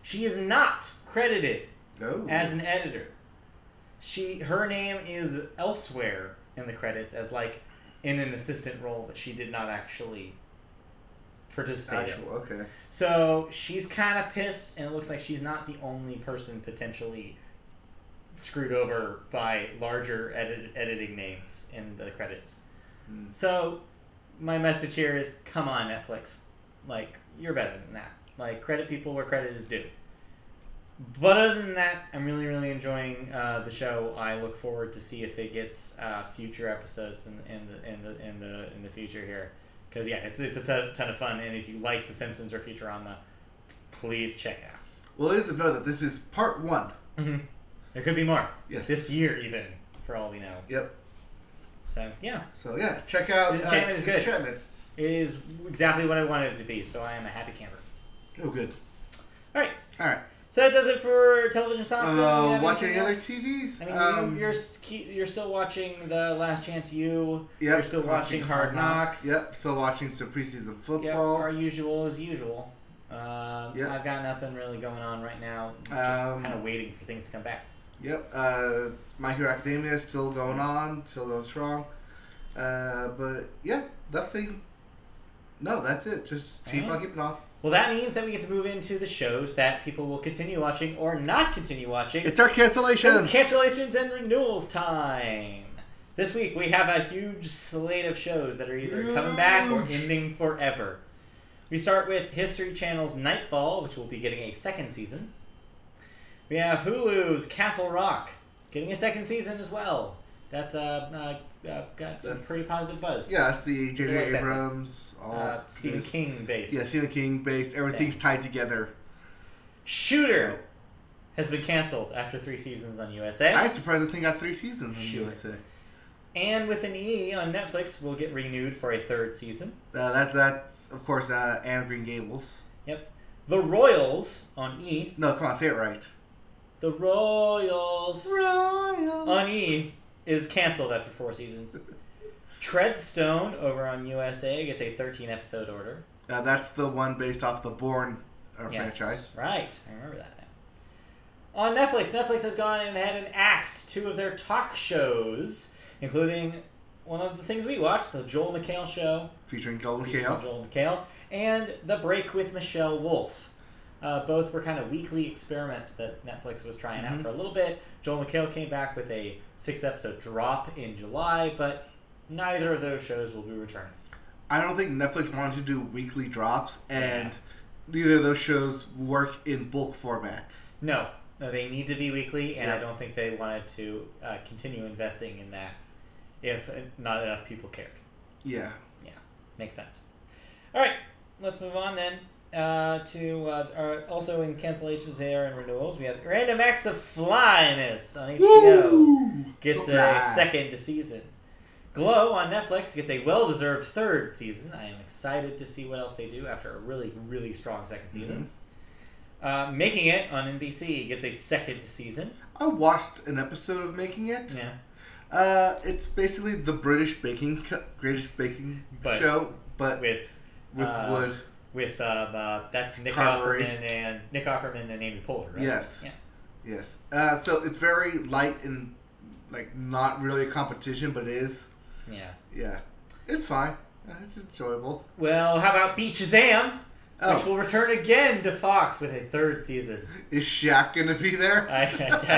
She is not credited as an editor. Her name is elsewhere in the credits as in an assistant role, but she did not actually participate in. Okay. So she's kind of pissed, and it looks like she's not the only person potentially screwed over by larger editing names in the credits. So my message here is, come on, Netflix. You're better than that. Credit people where credit is due. But other than that, I'm really, really enjoying the show. I look forward to see if it gets future episodes in the future here, because yeah, it's a ton of fun. And if you like The Simpsons or Futurama, please check it out. Well, it is to know that this is part 1. Mm-hmm. There could be more. Yes. This year, even, for all we know. Yep. So yeah. Check out. Disenchantment is good. Disenchantment. It is exactly what I wanted it to be. So I am a happy camper. Oh, good. All right. All right. So that does it for television thoughts. Watch any other TVs? I mean, you're still watching The Last Chance U. Yep. You're still watching Hard Knocks. Yep. Still watching some preseason football. Yep. Our usual as usual. Yep. I've got nothing really going on right now. Just kind of waiting for things to come back. Yep. My Hero Academia is still going on, still going strong. But yeah, nothing. No, that's it. Just keep on keeping on. Well, that means that we get to move into the shows that people will continue watching or not continue watching. It's our cancellations. It's cancellations and renewals time. This week we have a huge slate of shows that are either coming back or ending forever. We start with History Channel's Nightfall, which will be getting a second season. We have Hulu's Castle Rock, getting a second season as well. That's got some pretty positive buzz. Yeah, it's the J.J. Abrams... Stephen King based. Yeah, Stephen King based. Everything's tied together. Shooter has been canceled after 3 seasons on USA. I'm surprised the thing got 3 seasons on USA. And with an E on Netflix will get renewed for a 3rd season. That's of course Anne of Green Gables. Yep. The Royals on E. No, come on, say it right. The Royals on E is canceled after 4 seasons. Treadstone over on USA gets a 13-episode order. That's the one based off the Bourne franchise. Right. I remember that now. On Netflix has gone ahead and axed 2 of their talk shows, including one of the things we watched, the Joel McHale Show. Featuring Joel McHale. And The Break with Michelle Wolf. Both were kind of weekly experiments that Netflix was trying out for a little bit. Joel McHale came back with a 6-episode drop in July, but neither of those shows will be returning. I don't think Netflix wanted to do weekly drops, and neither of those shows work in bulk format. No, they need to be weekly, and I don't think they wanted to continue investing in that if not enough people cared. Yeah. Yeah, makes sense. All right, let's move on then to also in cancellations here and renewals. We have Random Acts of Flyness on HBO. Woo! Gets a second season. Glow on Netflix gets a well-deserved 3rd season. I am excited to see what else they do after a really, really strong 2nd season. Making It on NBC gets a 2nd season. I watched an episode of Making It. Yeah. It's basically the British greatest baking show, but with wood. With that's Nick Offerman and Amy Poehler, right? Yes. Yeah. Yes. So it's very light and not really a competition, but it is. Yeah. Yeah. It's fine. It's enjoyable. Well, how about Beat Shazam? Which will return again to Fox with a 3rd season. Is Shaq going to be there? I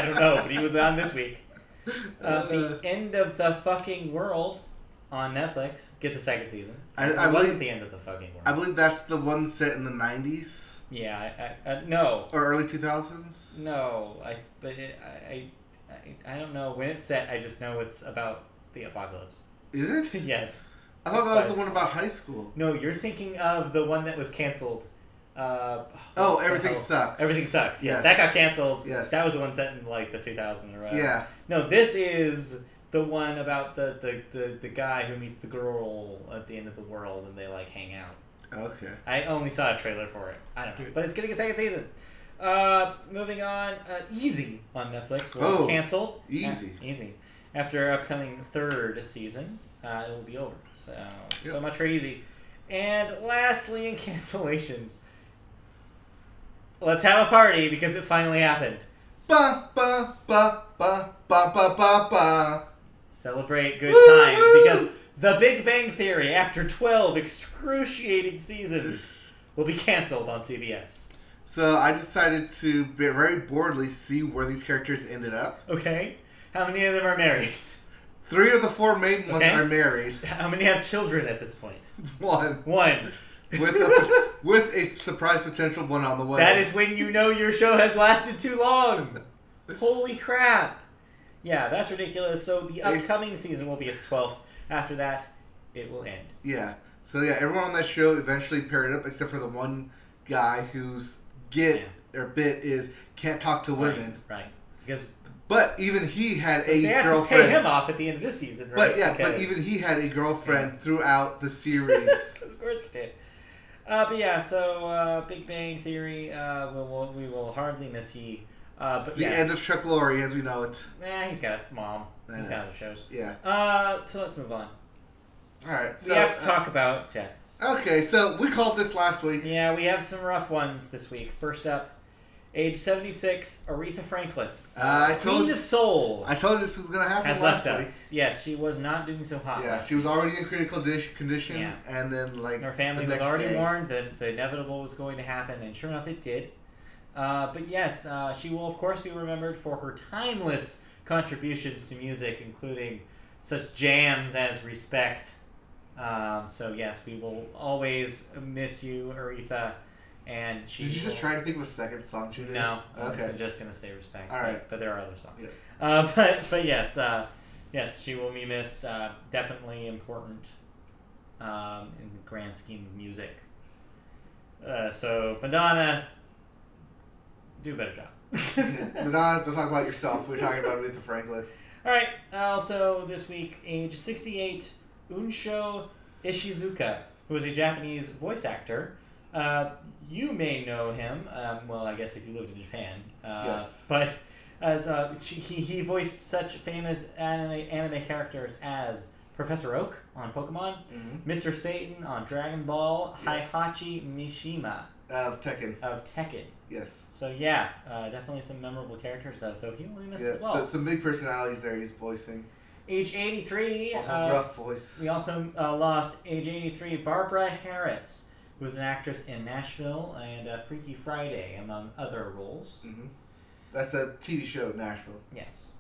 don't know, but he was on this week. The End of the Fucking World on Netflix gets a 2nd season. It wasn't the end of the fucking world. I believe that's the one set in the 90s. Yeah, no. Or early 2000s? No, I don't know when it's set. I just know it's about the apocalypse. Is it? Yes. I thought that was the one about high school. No, you're thinking of the one that was canceled. Everything Sucks. Everything Sucks. Yes, that got canceled. Yes, that was the one set in like the 2000s or whatever. Yeah. No, this is the one about the guy who meets the girl at the end of the world and they like hang out. Okay. I only saw a trailer for it. I don't know, but it's getting a 2nd season. Moving on, Easy on Netflix will be canceled. Easy. After upcoming 3rd season, it will be over. So much for Easy. And lastly, in cancellations, let's have a party because it finally happened. Ba ba ba ba ba ba ba ba. Celebrate good times because The Big Bang Theory, after 12 excruciating seasons, will be canceled on CBS. So I decided to very boredly see where these characters ended up. Okay. How many of them are married? 3 of the 4 main ones are married. How many have children at this point? 1. with a surprise potential one on the way. That is when you know your show has lasted too long. Holy crap. Yeah, that's ridiculous. So the upcoming season will be its 12th. After that, it will end. Yeah. So yeah, everyone on that show eventually paired up, except for the one guy whose bit is can't talk to women. Right. Because. But even he had a girlfriend. They have to pay him off at the end of this season, right? But even he had a girlfriend throughout the series. Of course he did. But yeah, so Big Bang Theory, we will hardly miss he. But the end of Chuck Lorre as we know it. He's got a mom. He's got other shows. Yeah. So let's move on. Alright. We have to talk about deaths. Okay, so we called this last week. Yeah, we have some rough ones this week. First up, age 76, Aretha Franklin. Queen of Soul. I told you this was going to happen has left us. Yes, she was not doing so hot. Yeah, she was already in critical condition, and then her family was already warned that the inevitable was going to happen, and sure enough, it did. But yes, she will of course be remembered for her timeless contributions to music, including such jams as Respect. So yes, we will always miss you, Aretha. And did you just try to think of a second song she did? No, I'm just gonna say Respect. All right, but there are other songs. Yeah. But yes, yes, she will be missed. Definitely important in the grand scheme of music. So Madonna, do a better job. Madonna, don't talk about yourself. We're talking about Aretha Franklin. All right. Also, this week, age 68, Unsho Ishizuka, who is a Japanese voice actor. You may know him. Well, I guess if you lived in Japan. Yes. But as he voiced such famous anime characters as Professor Oak on Pokemon, Mr. Satan on Dragon Ball, Heihachi Mishima of Tekken. Yes. So yeah, definitely some memorable characters though. So he will be missed as well. So some big personalities there he's voicing. Age 83. Also rough voice. We also lost age 83 Barbara Harris, who was an actress in Nashville and Freaky Friday, among other roles. That's a TV show, Nashville. Yes.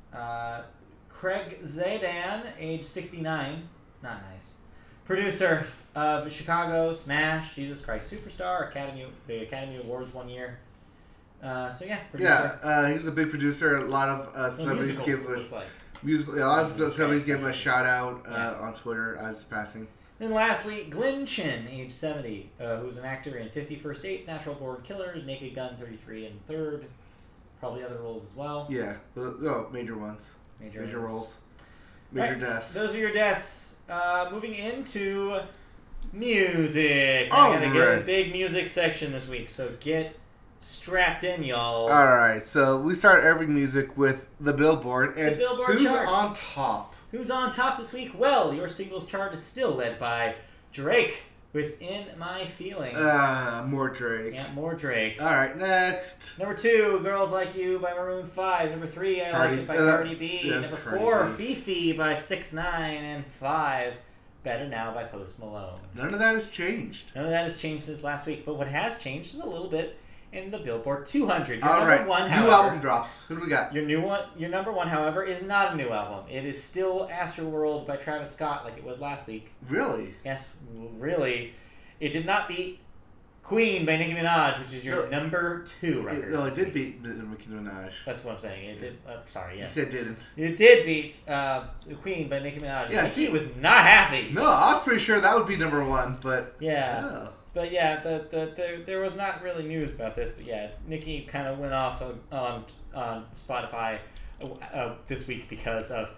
Craig Zadan, age 69. Not nice. Producer of Chicago, Smash, Jesus Christ Superstar, the Academy Awards one year. So yeah, producer. Yeah, he was a big producer. A lot of celebrities gave him a lot of celebrities gave him a shout out on Twitter as passing. And lastly, Glenn Chin, age 70, who's an actor in 50 First Dates, Natural Born Killers, Naked Gun 33 and Third. Probably other roles as well. Yeah, major ones. Major roles. Major deaths. Those are your deaths. Moving into music. I gotta get a big music section this week, so get strapped in, y'all. Alright, so we start every music with the Billboard. And the Billboard who's charts. on top? Who's on top this week? Well, your singles chart is still led by Drake with In My Feelings. More Drake. Yeah, more Drake. Alright, next. Number 2, Girls Like You by Maroon 5. Number 3, I Like It by Cardi B. Yeah, Number 4, Fifi by 6ix9ine. And 5, Better Now by Post Malone. None of that has changed. None of that has changed since last week, but what has changed is a little bit in the Billboard 200. Your number one, however, new album drops. Who do we got? Your number one, however, is not a new album. It is still Astroworld by Travis Scott, like it was last week. Really? Yes, really. It did not beat Queen by Nicki Minaj, which is your number 2 record. It did beat Nicki Minaj. That's what I'm saying. It did. Sorry, yes. You said didn't. It did beat Queen by Nicki Minaj. Yeah, Nicki was not happy. No, I was pretty sure that would be number 1, but yeah. Oh. But yeah, there was not really news about this. But yeah, Nicki kind of went off on Spotify this week because of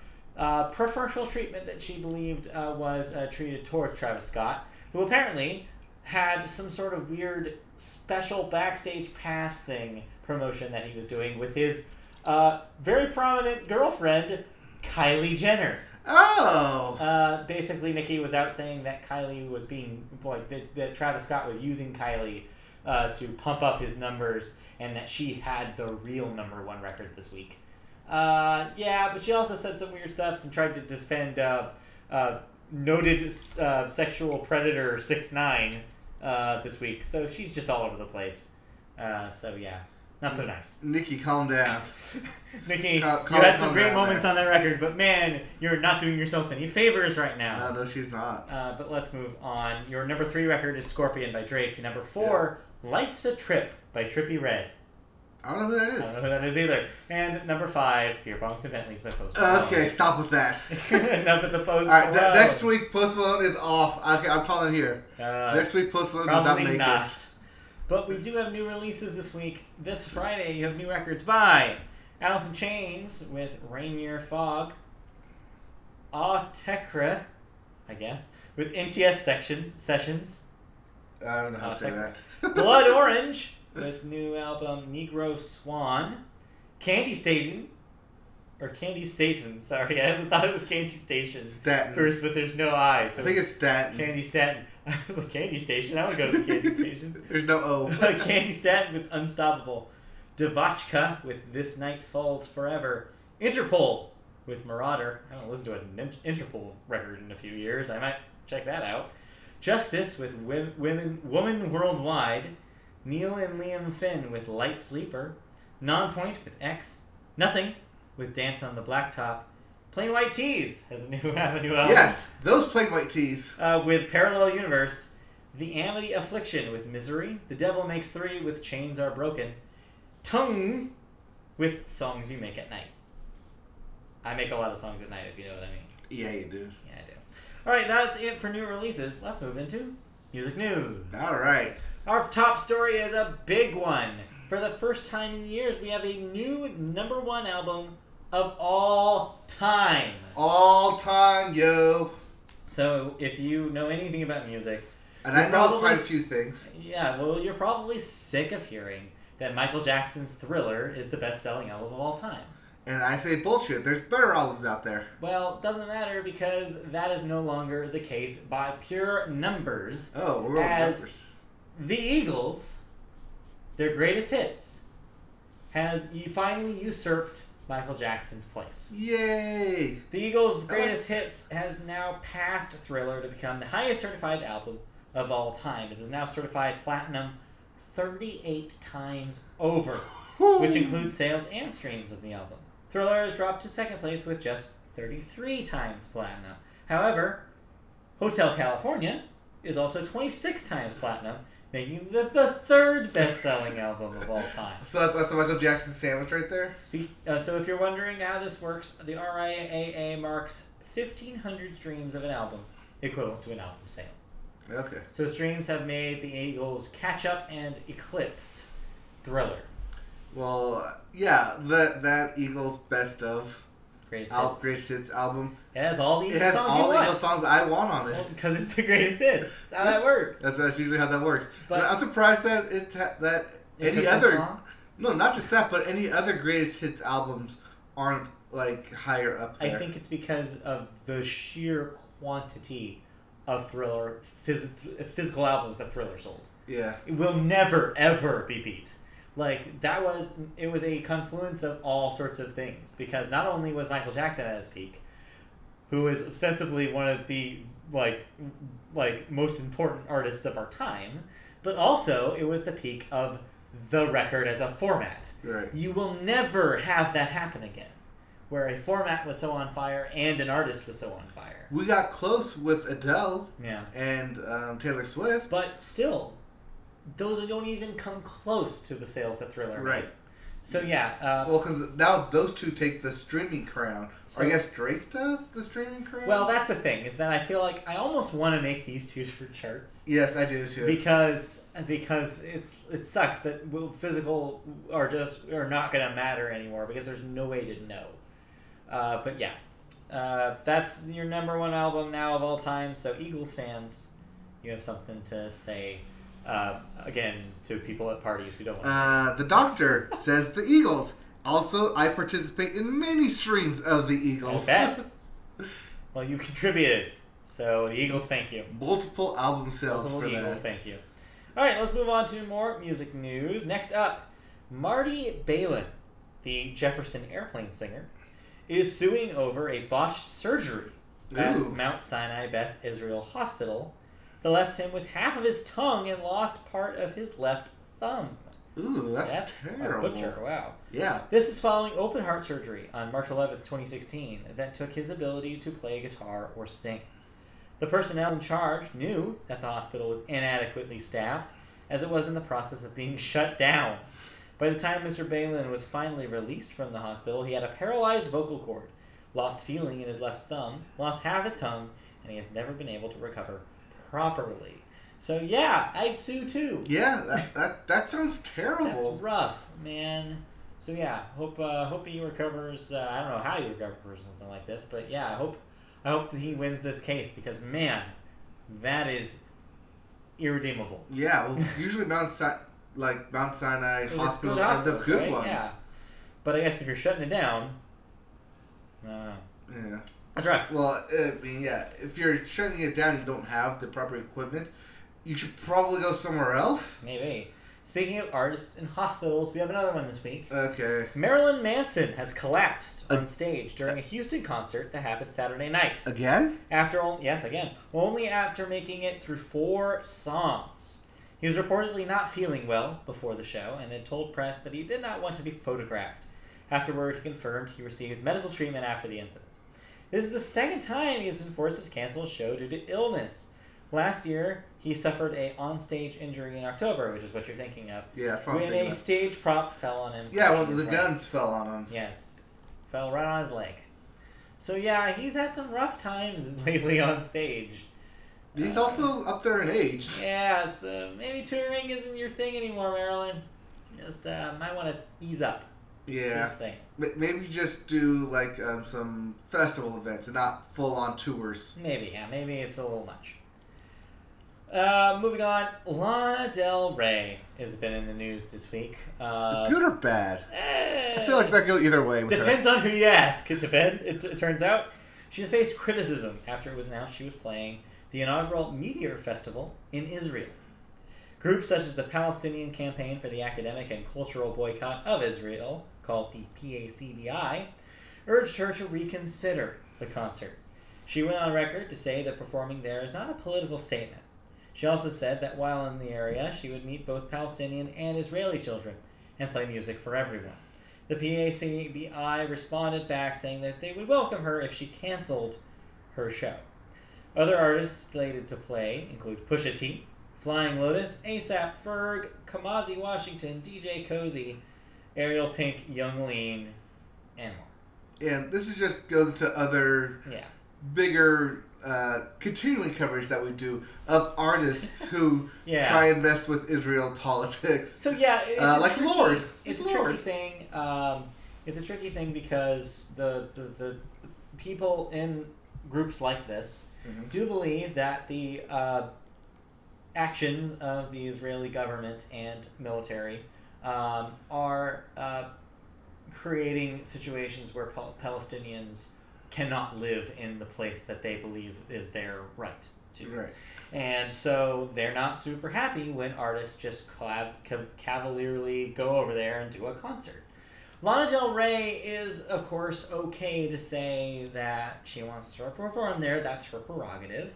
preferential treatment that she believed was treated towards Travis Scott, who apparently had some sort of weird special backstage pass thing promotion that he was doing with his very prominent girlfriend, Kylie Jenner. Oh. Basically, Nicki was out saying that Kylie was being that Travis Scott was using Kylie to pump up his numbers, and that she had the real number 1 record this week. Yeah, but she also said some weird stuff and tried to defend noted sexual predator 6ix9ine this week. So she's just all over the place. So yeah. Not so nice. Nikki, calm down. Nikki, you had some great moments on that record, but man, you're not doing yourself any favors right now. No, she's not. But let's move on. Your number 3 record is Scorpion by Drake. Your number 4, Life's a Trip by Trippie Redd. I don't know who that is. I don't know who that is either. And number 5, Beer Bongs and Bentleys by Post Malone. Okay, stop with that. Enough with the Post Malone. Alright, next week Post Malone is off. Okay, I'm calling here. Next week Post Malone does not make it. But we do have new releases this week. This Friday, you have new records by Alice in Chains with Rainier Fog. Autechre, I guess, with NTS Sessions. I don't know how to say that. Blood Orange with new album Negro Swan. Candy Station. Sorry. I thought it was Candy Station Staten. First, but there's no I. So I think it's Staten. Candy Staten. I was like, Candy Station? I would go to the Candy Station. There's no O. Candy Staten with Unstoppable. Devachka with This Night Falls Forever. Interpol with Marauder. I haven't listened to an Interpol record in a few years. I might check that out. Justice with Woman Worldwide. Neil and Liam Finn with Light Sleeper. Nonpoint with X. Nothing with Dance on the Blacktop. Plain White Tees have a new album. Yes, those Plain White Tees. With Parallel Universe. The Amity Affliction with Misery. The Devil Makes 3 with Chains Are Broken. Tongue with Songs You Make at Night. I make a lot of songs at night, if you know what I mean. Yeah, you do. Yeah, I do. Alright, that's it for new releases. Let's move into music news. Alright. Our top story is a big one. For the first time in years, we have a new number 1 album of all time. All time, yo. So, if you know anything about music... And I know quite a few things. Yeah, well, you're probably sick of hearing that Michael Jackson's Thriller is the best-selling album of all time. And I say bullshit. There's better albums out there. Well, it doesn't matter because that is no longer the case by pure numbers. Oh, we're all numbers. The Eagles, their greatest hits, has finally usurped Michael Jackson's place. Yay! The Eagles' greatest hits has now passed Thriller to become the highest certified album of all time. It is now certified platinum 38 times over, which includes sales and streams of the album. Thriller has dropped to second place with just 33 times platinum. However, Hotel California is also 26 times platinum, making the third best-selling album of all time. So that's the Michael Jackson sandwich right there? So if you're wondering how this works, the RIAA marks 1,500 streams of an album, equivalent to an album sale. Okay. So streams have made the Eagles catch up and eclipse Thriller. Well, yeah, that Eagles best of greatest hits album. It has all the Eagles songs you want. It has all the Eagles songs I want on it. Because it's the greatest hits. That's how that works. That's usually how that works. But I'm surprised that any other song? No, not just that, but any other greatest hits albums aren't like higher up there. I think it's because of the sheer quantity of Thriller physical albums that Thriller sold. Yeah, it will never ever be beat. Like it was a confluence of all sorts of things, because not only was Michael Jackson at his peak, who is ostensibly one of the like most important artists of our time, but also it was the peak of the record as a format. Right. You will never have that happen again, where a format was so on fire and an artist was so on fire. We got close with Adele, yeah, and Taylor Swift, but still, those don't even come close to the sales that Thriller made. So yeah. Well, because now those two take the streaming crown. Or I guess Drake does the streaming crown? Well, that's the thing, is that I feel like I almost want to make these two for charts. Yes, I do too. Because it sucks that physical are not going to matter anymore, because there's no way to know. But yeah. That's your number 1 album now of all time. So Eagles fans, you have something to say. Again, to people at parties who don't want the doctor says the Eagles. Also, I participate in many streams of the Eagles. Okay. Well, you contributed. So, the Eagles, thank you. Multiple album sales for Eagles, that. Thank you. Alright, let's move on to more music news. Next up, Marty Balin, the Jefferson Airplane singer, is suing over a botched surgery at Mount Sinai Beth Israel Hospital that left him with half of his tongue and lost part of his left thumb. Ooh, that's terrible. A butcher, wow. Yeah. This is following open heart surgery on March 11th, 2016 that took his ability to play guitar or sing. The personnel in charge knew that the hospital was inadequately staffed, as it was in the process of being shut down. By the time Mr. Balin was finally released from the hospital, he had a paralyzed vocal cord, lost feeling in his left thumb, lost half his tongue, and he has never been able to recover properly. So yeah, I'd sue too. Yeah, that sounds terrible. That's rough, man. So yeah, hope he recovers. I don't know how he recovers or something like this, but yeah, I hope that he wins this case because man, that is irredeemable. Yeah, well, usually Mount Sinai Hospital are the good right? ones. Yeah, but I guess if you're shutting it down, yeah, that's right. Well, I mean, yeah, if you're shutting it down, you don't have the proper equipment. You should probably go somewhere else. Maybe. Speaking of artists in hospitals, we have another one this week. Okay. Marilyn Manson has collapsed on stage during a Houston concert that happened Saturday night. Again? Again. Only after making it through 4 songs. He was reportedly not feeling well before the show and had told press that he did not want to be photographed. Afterward, he confirmed he received medical treatment after the incident. This is the second time he has been forced to cancel a show due to illness. Last year, he suffered a onstage injury in October, which is what you're thinking of. Yeah, that's what I'm when thinking a of. stage prop fell on him. Yeah, well, the guns fell on him. Yes, fell right on his leg. So yeah, he's had some rough times lately on stage. He's also up there in age. Yeah, so maybe touring isn't your thing anymore, Marilyn. Just might want to ease up. Yeah. Maybe just do like some festival events and not full-on tours. Maybe it's a little much. Moving on, Lana Del Rey has been in the news this week. Good or bad? I feel like that could go either way. Depends on who you ask. It turns out she's faced criticism after it was announced she was playing the inaugural Meteor Festival in Israel. Groups such as the Palestinian Campaign for the Academic and Cultural Boycott of Israel, called the PACBI, urged her to reconsider the concert. She went on record to say that performing there is not a political statement. She also said that while in the area, she would meet both Palestinian and Israeli children and play music for everyone. The PACBI responded back saying that they would welcome her if she canceled her show. Other artists slated to play include Pusha T, Flying Lotus, A$AP Ferg, Kamasi Washington, DJ Cozy, Ariel Pink, Young Lean, and more. And this is just goes to other bigger continuing coverage that we do of artists who try and mess with Israel politics. So yeah, it's like tricky, Lorde. It's a tricky thing. It's a tricky thing because the people in groups like this do believe that the actions of the Israeli government and military are creating situations where Palestinians cannot live in the place that they believe is their right to. Right. And so they're not super happy when artists just cavalierly go over there and do a concert. Lana Del Rey is, of course, okay to say that she wants to perform there. That's her prerogative.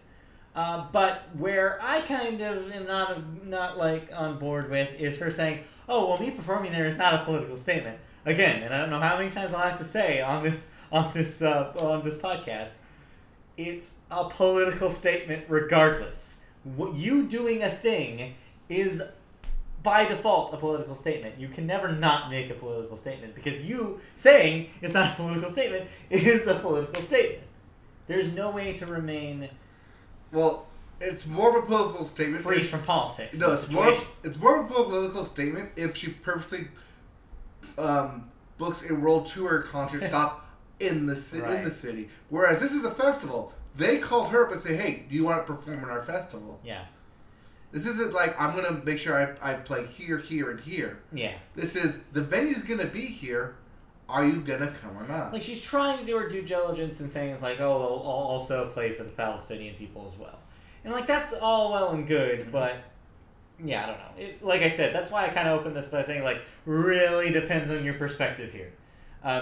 But where I kind of am not like on board with is her saying, "Oh, well, me performing there is not a political statement." Again, and I don't know how many times I'll have to say on this podcast, it's a political statement regardless. You doing a thing is by default a political statement. You can never not make a political statement because you saying it's not a political statement is a political statement. There's no way to remain. Well, it's more of a political statement. Free from politics. No, it's more of a political statement if she purposely books a world tour concert stop in the city. Whereas this is a festival. They called her up and say, "Hey, do you want to perform in our festival?" Yeah. This isn't like, I'm going to make sure I play here, here, and here. Yeah. This is, the venue's going to be here. Are you going to come or not? Like, she's trying to do her due diligence and saying, it's like, oh, well, I'll also play for the Palestinian people as well. And, like, that's all well and good, but, yeah, I don't know. Like I said, that's why I kind of opened this by saying, like, really depends on your perspective here.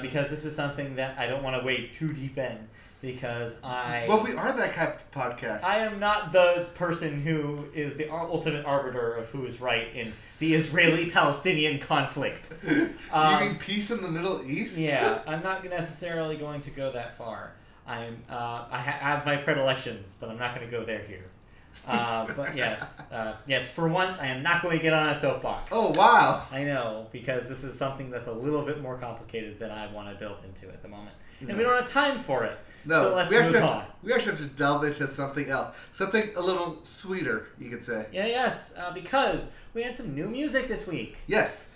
because this is something that I don't want to wade too deep in. Because Well, we are that kind of podcast. I am not the person who is the ultimate arbiter of who is right in the Israeli-Palestinian conflict. You mean peace in the Middle East? Yeah, I'm not necessarily going to go that far. I have my predilections, but I'm not going to go there here. But yes, for once, I am not going to get on a soapbox. Oh, wow. I know, because this is something that's a little bit more complicated than I want to delve into at the moment. And we don't have time for it. No, so let's move on. We actually have to delve into something else. Something a little sweeter, you could say. Yes, because we had some new music this week. Yes.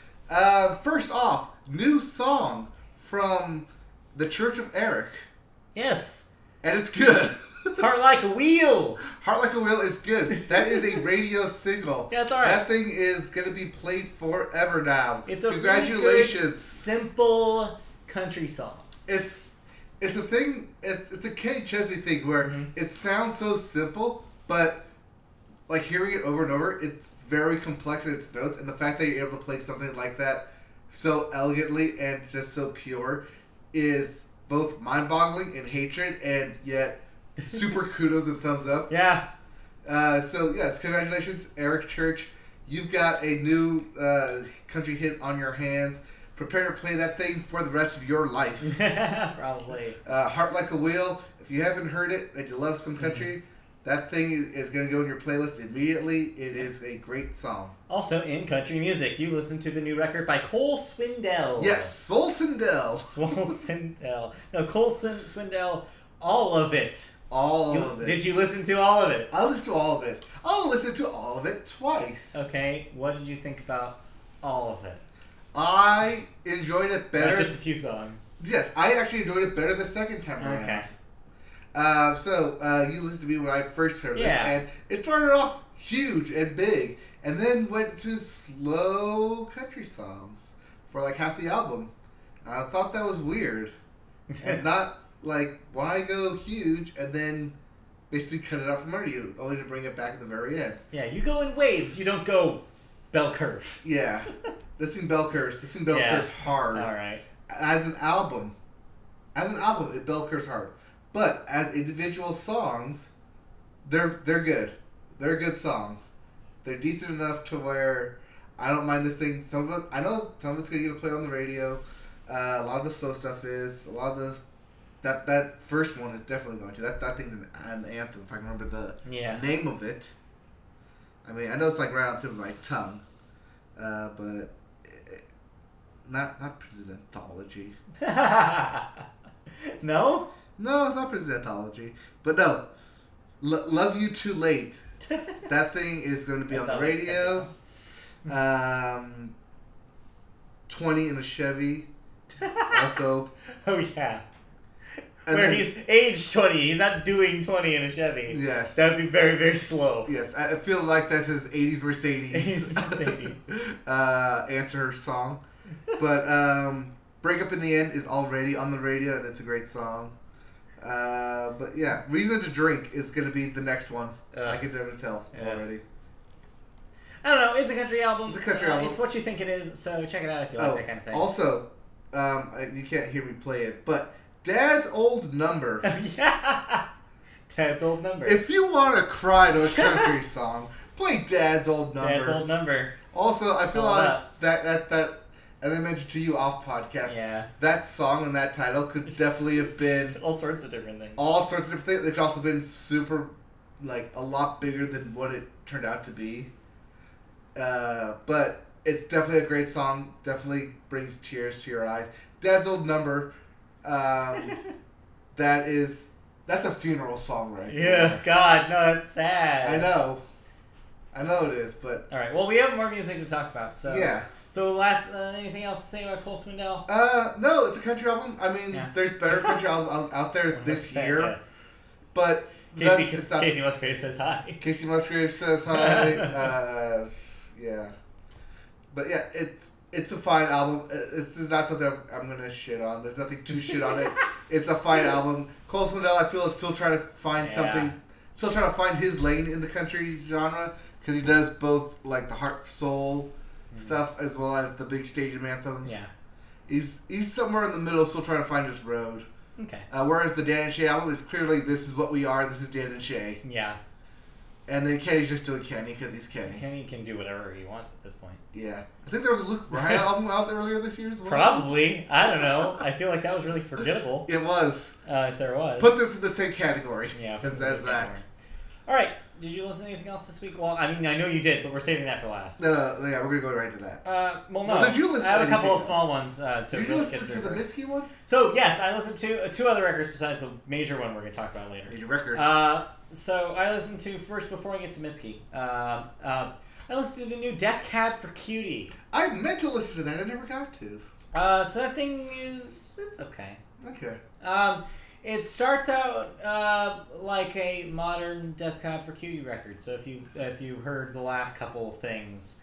First off, new song from the Church of Eric. Yes. And it's good. Heart Like a Wheel. Heart Like a Wheel is good. That is a radio single. Yeah, it's alright. That thing is going to be played forever now. It's a Congratulations. Really good, simple country song. It's a thing. It's a Kenny Chesney thing where it sounds so simple, but like hearing it over and over, it's very complex in its notes, and the fact that you're able to play something like that so elegantly and just so pure is both mind-boggling and hatred, and yet super kudos and thumbs up. Yeah. So yes, congratulations, Eric Church. You've got a new country hit on your hands. Prepare to play that thing for the rest of your life. Probably. Heart Like a Wheel. If you haven't heard it and you love some country, that thing is going to go in your playlist immediately. It is a great song. Also, in country music, you listen to the new record by Cole Swindell. Yes, Swindell. Swindell. No, Cole Swindell, all of it. All of it. Did you listen to all of it? I listened to all of it. I'll listen to all of it twice. Okay, what did you think about all of it? I enjoyed it better. Not just a few songs. Yes, I actually enjoyed it better the second time around. Okay. So you listened to me when I first heard this, and it started off huge and big, and then went to slow country songs for like half the album. I thought that was weird, and not like why go huge and then basically cut it out from under you, only to bring it back at the very end. Yeah, you go in waves. You don't go bell curve. Yeah. This thing bell curves. This thing bell curves hard. All right. As an album, it bell curves hard. But as individual songs, they're good. They're good songs. They're decent enough to where I don't mind this thing. Some of it, I know some of it's gonna get played on the radio. A lot of the slow stuff is. A lot of the that first one is definitely going to. That thing's an anthem. If I can remember the name of it. I mean, I know it's like right on the tip of my tongue, but. Not Presentology. No? No, it's not Presentology. But no, Love You Too Late. That thing is going to be on the radio. 20 in a Chevy. Also. Oh, yeah. Where he's age 20. He's not doing 20 in a Chevy. Yes. That would be very, very slow. Yes. I feel like that's his 80s Mercedes. 80s Mercedes. Answer song. But Break Up in the End is already on the radio, and it's a great song. But yeah, Reason to Drink is going to be the next one. I can definitely tell already. I don't know. It's a country album. It's a country album. It's what you think it is, so check it out if you like that kind of thing. Also, you can't hear me play it, but Dad's Old Number. Yeah! Dad's Old Number. If you want to cry to a country song, play Dad's Old Number. Dad's Old Number. Also, I feel like that as I mentioned to you off podcast, that song and that title could definitely have been all sorts of different things. All sorts of different things. It could also been super, like, a lot bigger than what it turned out to be. But it's definitely a great song. Definitely brings tears to your eyes. Dad's Old Number. That's a funeral song, right? Yeah, God, no, it's sad. I know it is, but all right. Well, we have more music to talk about, so yeah. So anything else to say about Cole Swindell? No, it's a country album. I mean, there's better country albums out there this year, but Casey Musgrave says hi. Casey Musgrave says hi. Yeah, but yeah, it's a fine album. It's not something I'm gonna shit on. There's nothing to shit on it. It's a fine album. Cole Swindell, I feel, is still trying to find something. Still trying to find his lane in the country genre, because he does both like the heart soul stuff as well as the big stadium anthems. Yeah. He's somewhere in the middle, still trying to find his road. Okay. Whereas the Dan and Shay album is clearly, this is what we are, this is Dan and Shay. Yeah. And then Kenny's just doing Kenny because he's Kenny. Kenny can do whatever he wants at this point. Yeah. I think there was a Luke Bryan album out there earlier this year as well. Probably. I don't know. I feel like that was really forgettable. It was. If there was. Put this in the same category. Yeah. As that. All right. Did you listen to anything else this week? Well, I mean, I know you did, but we're saving that for last. No, yeah, we're going to go right to that. Well, no. Did you listen I have to a couple of else? small ones to Did you listen to the Mitski one? So, yes, I listened to 2 other records besides the major one we're going to talk about later. Major record. So, I listened to, first, before I get to Mitski, I listened to the new Death Cab for Cutie. I meant to listen to that. I never got to. So that thing it's okay. Okay. It starts out like a modern Death Cab for Cutie record. So if you heard the last couple of things,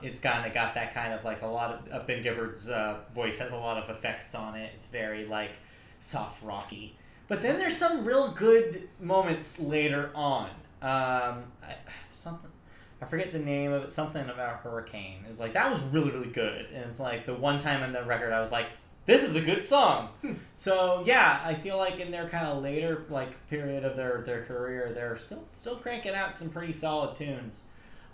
it's kind of got that kind of like a lot of Ben Gibbard's voice has a lot of effects on it. It's very like soft rocky. But then there's some real good moments later on. I forget the name of it. Something about Hurricane. It's like that was really really good. And it's like the one time in the record I was like, this is a good song. So yeah, I feel like in their kind of later like period of their career, they're still cranking out some pretty solid tunes.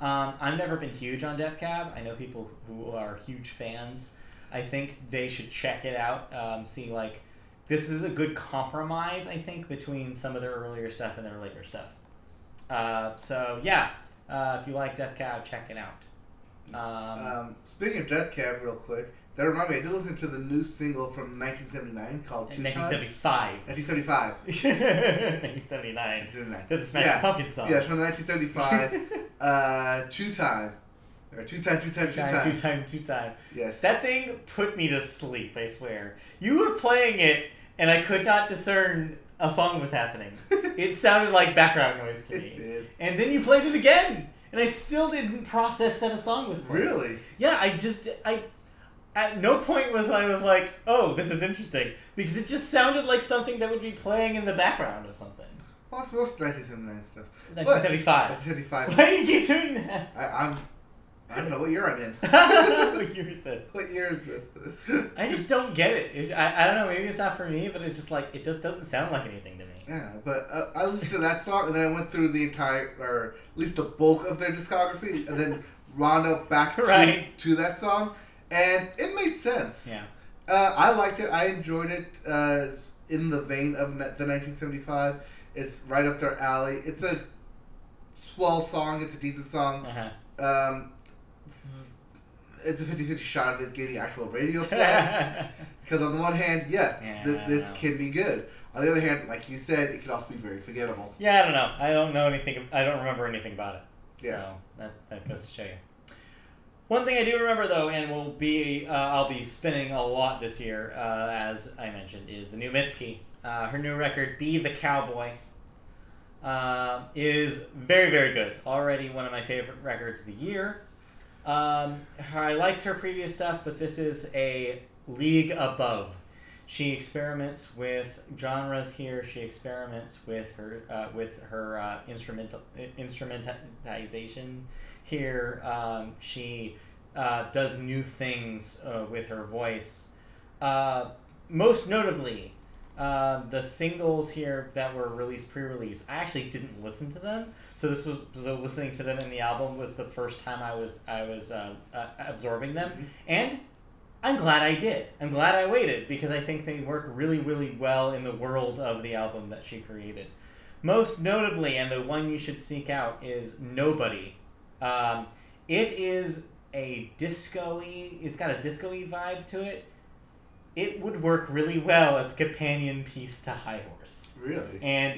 I've never been huge on Death Cab. I know people who are huge fans. I think they should check it out. See like this is a good compromise, I think, between some of their earlier stuff and their later stuff. So yeah, if you like Death Cab, check it out. Speaking of Death Cab, real quick. That reminded me, I did listen to the new single from 1979 called Two 1975. 1975. 1979. 1979. That's a Smashing Pumpkins song. Yeah, it's from 1975. Two time. Yes. That thing put me to sleep, I swear. You were playing it, and I could not discern a song was happening. It sounded like background noise to me. It did. And then you played it again, and I still didn't process that a song was playing. Really? Yeah, at no point was I like, oh, this is interesting. Because it just sounded like something that would be playing in the background of something. Well, it's most 1979 stuff. 1975. 1975. Why do you keep doing that? I don't know what year I'm in. What year is this? What year is this? I just don't get it. I don't know, maybe it's not for me, but it's just like, it just doesn't sound like anything to me. Yeah, but I listened to that song, and then I went through the entire, or at least the bulk of their discography, and then wound up back to that song. And it made sense. Yeah. I liked it. I enjoyed it in the vein of the 1975. It's right up their alley. It's a swell song. It's a decent song. Uh-huh. It's a 50-50 shot of it getting actual radio play. Because on the one hand, yes, this can be good. On the other hand, like you said, it can also be very forgettable. Yeah, I don't know. I don't know anything. I don't remember anything about it. Yeah. So that goes to show you. One thing I do remember, though, and I'll be spinning a lot this year, as I mentioned, is the new Mitski. Her new record, Be the Cowboy, is very, very good. Already one of my favorite records of the year. I liked her previous stuff, but this is a league above. She experiments with genres here. She experiments with her instrumentalization here. She does new things with her voice. Most notably, the singles here that were released pre-release, I actually didn't listen to them. So listening to them in the album was the first time I was absorbing them, and I'm glad I did. I'm glad I waited, because I think they work really, really well in the world of the album that she created. Most notably, and the one you should seek out, is Nobody. It is a disco-y, it's got a disco-y vibe to it. It would work really well as a companion piece to High Horse. Really? And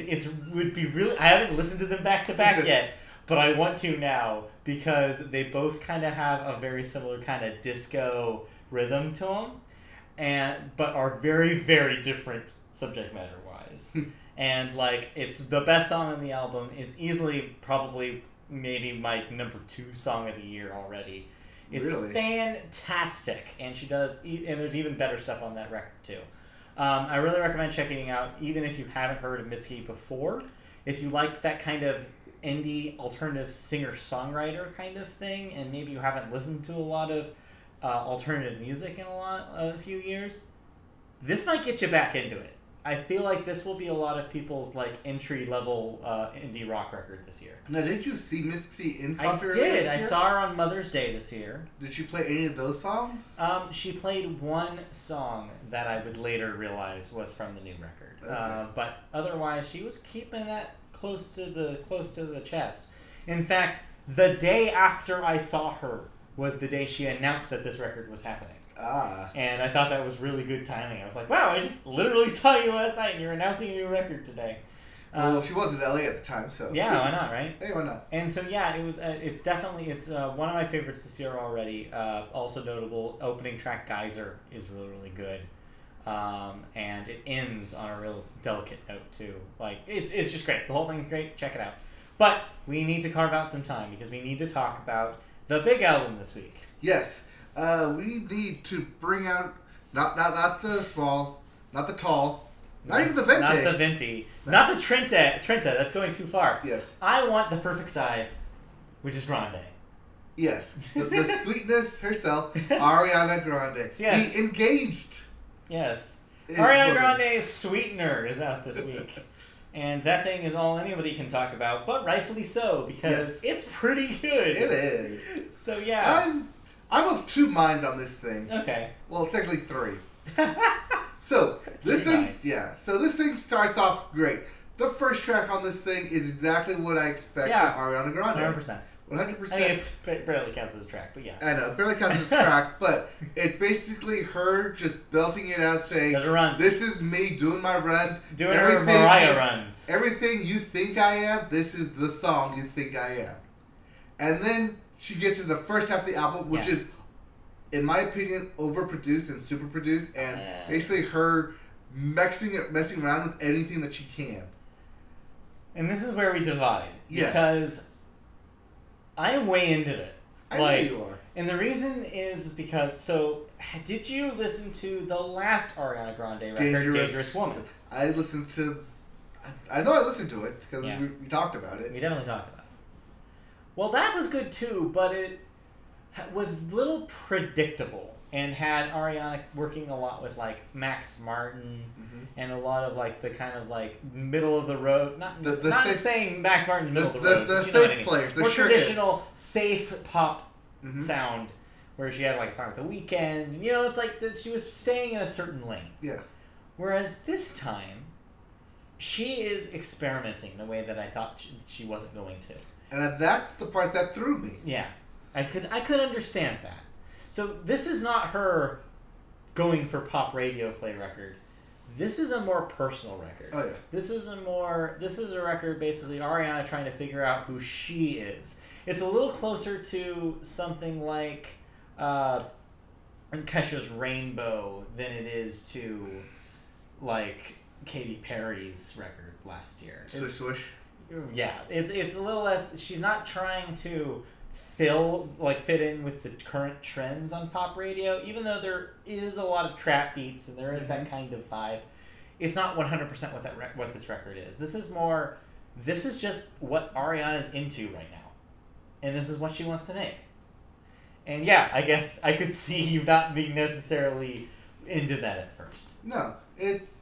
would be really, I haven't listened to them back to back yet, but I want to now, because they both kind of have a very similar kind of disco rhythm to them, but are very, very different subject matter wise. And like, it's the best song on the album. It's easily probably maybe my number 2 song of the year already. It's really fantastic, and and there's even better stuff on that record too. I really recommend checking it out, even if you haven't heard of Mitski before. If you like that kind of indie alternative singer-songwriter kind of thing, and maybe you haven't listened to a lot of alternative music in a few years, this might get you back into it. I feel like this will be a lot of people's like entry level indie rock record this year. Now, did you see Mitski in concert? I did. I saw her on Mother's Day this year. Did she play any of those songs? She played one song that I would later realize was from the new record. Okay. But otherwise, she was keeping that close to the chest. In fact, the day after I saw her was the day she announced that this record was happening. And I thought that was really good timing. I was like, wow, I just literally saw you last night and you're announcing a new record today. Well, she was in LA at the time, so... Yeah, why not, right? Hey, why not? And so, yeah, it was. It's definitely... It's one of my favorites this year already. Also notable, opening track, Geyser, is really, really good. And it ends on a real delicate note, too. Like, it's just great. The whole thing's great. Check it out. But we need to carve out some time because we need to talk about the big album this week. Yes. We need to bring out not the small, not the tall, not even the Venti. Not the Venti. Not the Trenta. That's going too far. Yes. I want the perfect size, which is Grande. Yes. The sweetness herself, Ariana Grande. Yes. The engaged. Yes. Ariana Grande's Sweetener is out this week. And that thing is all anybody can talk about, but rightfully so, because it's pretty good. It is. So, yeah. I'm of two minds on this thing. Okay. Well, technically three. So this thing starts off great. The first track on this thing is exactly what I expect from Ariana Grande. 100%. 100%. I guess it barely counts as a track, but yes. I know, it barely counts as a track, but it's basically her just belting it out, saying, "This is me doing my runs, doing her Mariah runs. Everything you think I am, this is the song you think I am." And then she gets to the first half of the album, which is, in my opinion, overproduced and super produced, and basically her messing around with anything that she can. And this is where we divide. Yes. Because I am way into it. I know you are. And the reason is because, so, did you listen to the last Ariana Grande record, Dangerous Woman? I listened to it, because we talked about it. We definitely talked about it. Well, that was good too, but it was a little predictable and had Ariana working a lot with like Max Martin and a lot of like the kind of like middle of the road. Not saying Max Martin middle of the road. The safe players, the more traditional safe pop sound, where she had like a song with The Weeknd. And, you know, it's like she was staying in a certain lane. Yeah. Whereas this time, she is experimenting in a way that I thought she wasn't going to. And that's the part that threw me. Yeah. I could understand that. So this is not her going for pop radio play record. This is a more personal record. Oh yeah. This is a record basically Ariana trying to figure out who she is. It's a little closer to something like Kesha's Rainbow than it is to like Katy Perry's record last year. Swish. Yeah, it's a little less. She's not trying to fit in with the current trends on pop radio, even though there is a lot of trap beats and there is that kind of vibe. It's not 100% what this record is. This is just what Ariana's into right now, and this is what she wants to make. And yeah, I guess I could see you not being necessarily into that at first. No, it's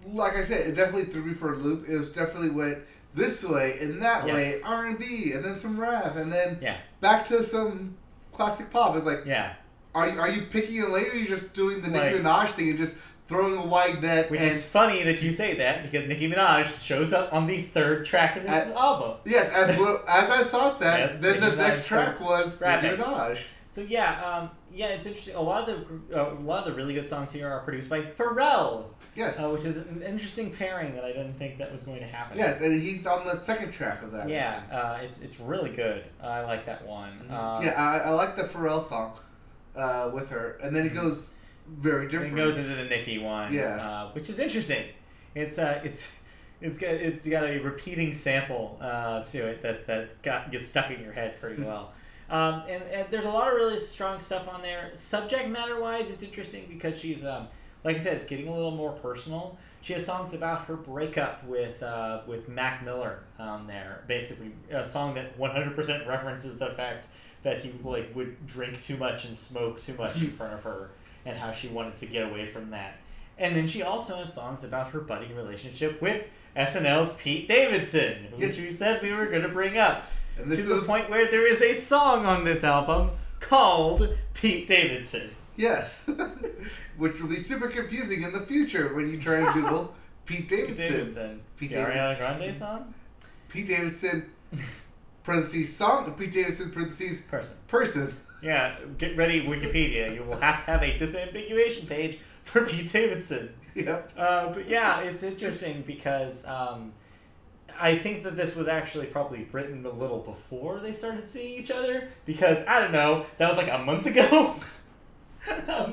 like I said, it definitely threw me for a loop. It was definitely went this way and that way, R&B, and then some rap, and then back to some classic pop. It's like, are you picking a lane, or are you just doing the Nicki Minaj thing and just throwing a wide net? Which is funny that you say that, because Nicki Minaj shows up on the third track of this album. Yes, as I thought that, then the next track was Nicki Minaj. So it's interesting. A lot of the really good songs here are produced by Pharrell. Yes. Which is an interesting pairing that I didn't think that was going to happen. Yes, and he's on the second track of that. Yeah, it's really good. I like that one. I like the Pharrell song with her, and then it goes very different. It goes into the Nicki one. Yeah. Which is interesting. It's got a repeating sample to it that gets stuck in your head pretty well. And there's a lot of really strong stuff on there. Subject matter wise, it's interesting because she's like I said, it's getting a little more personal. She has songs about her breakup with Mac Miller on there. Basically, a song that 100% references the fact that he like would drink too much and smoke too much in front of her, and how she wanted to get away from that. And then she also has songs about her budding relationship with SNL's Pete Davidson, which we said we were going to bring up. And this to the point where there is a song on this album called Pete Davidson. Yes. Which will be super confusing in the future when you try and Google Pete Davidson. Pete Davidson. The Ariana Grande song? Pete Davidson, parentheses, song, Pete Davidson, parentheses, person. Yeah, get ready, Wikipedia. You will have to have a disambiguation page for Pete Davidson. Yep. But yeah, it's interesting because I think that this was actually probably written a little before they started seeing each other, because, I don't know, that was like a month ago.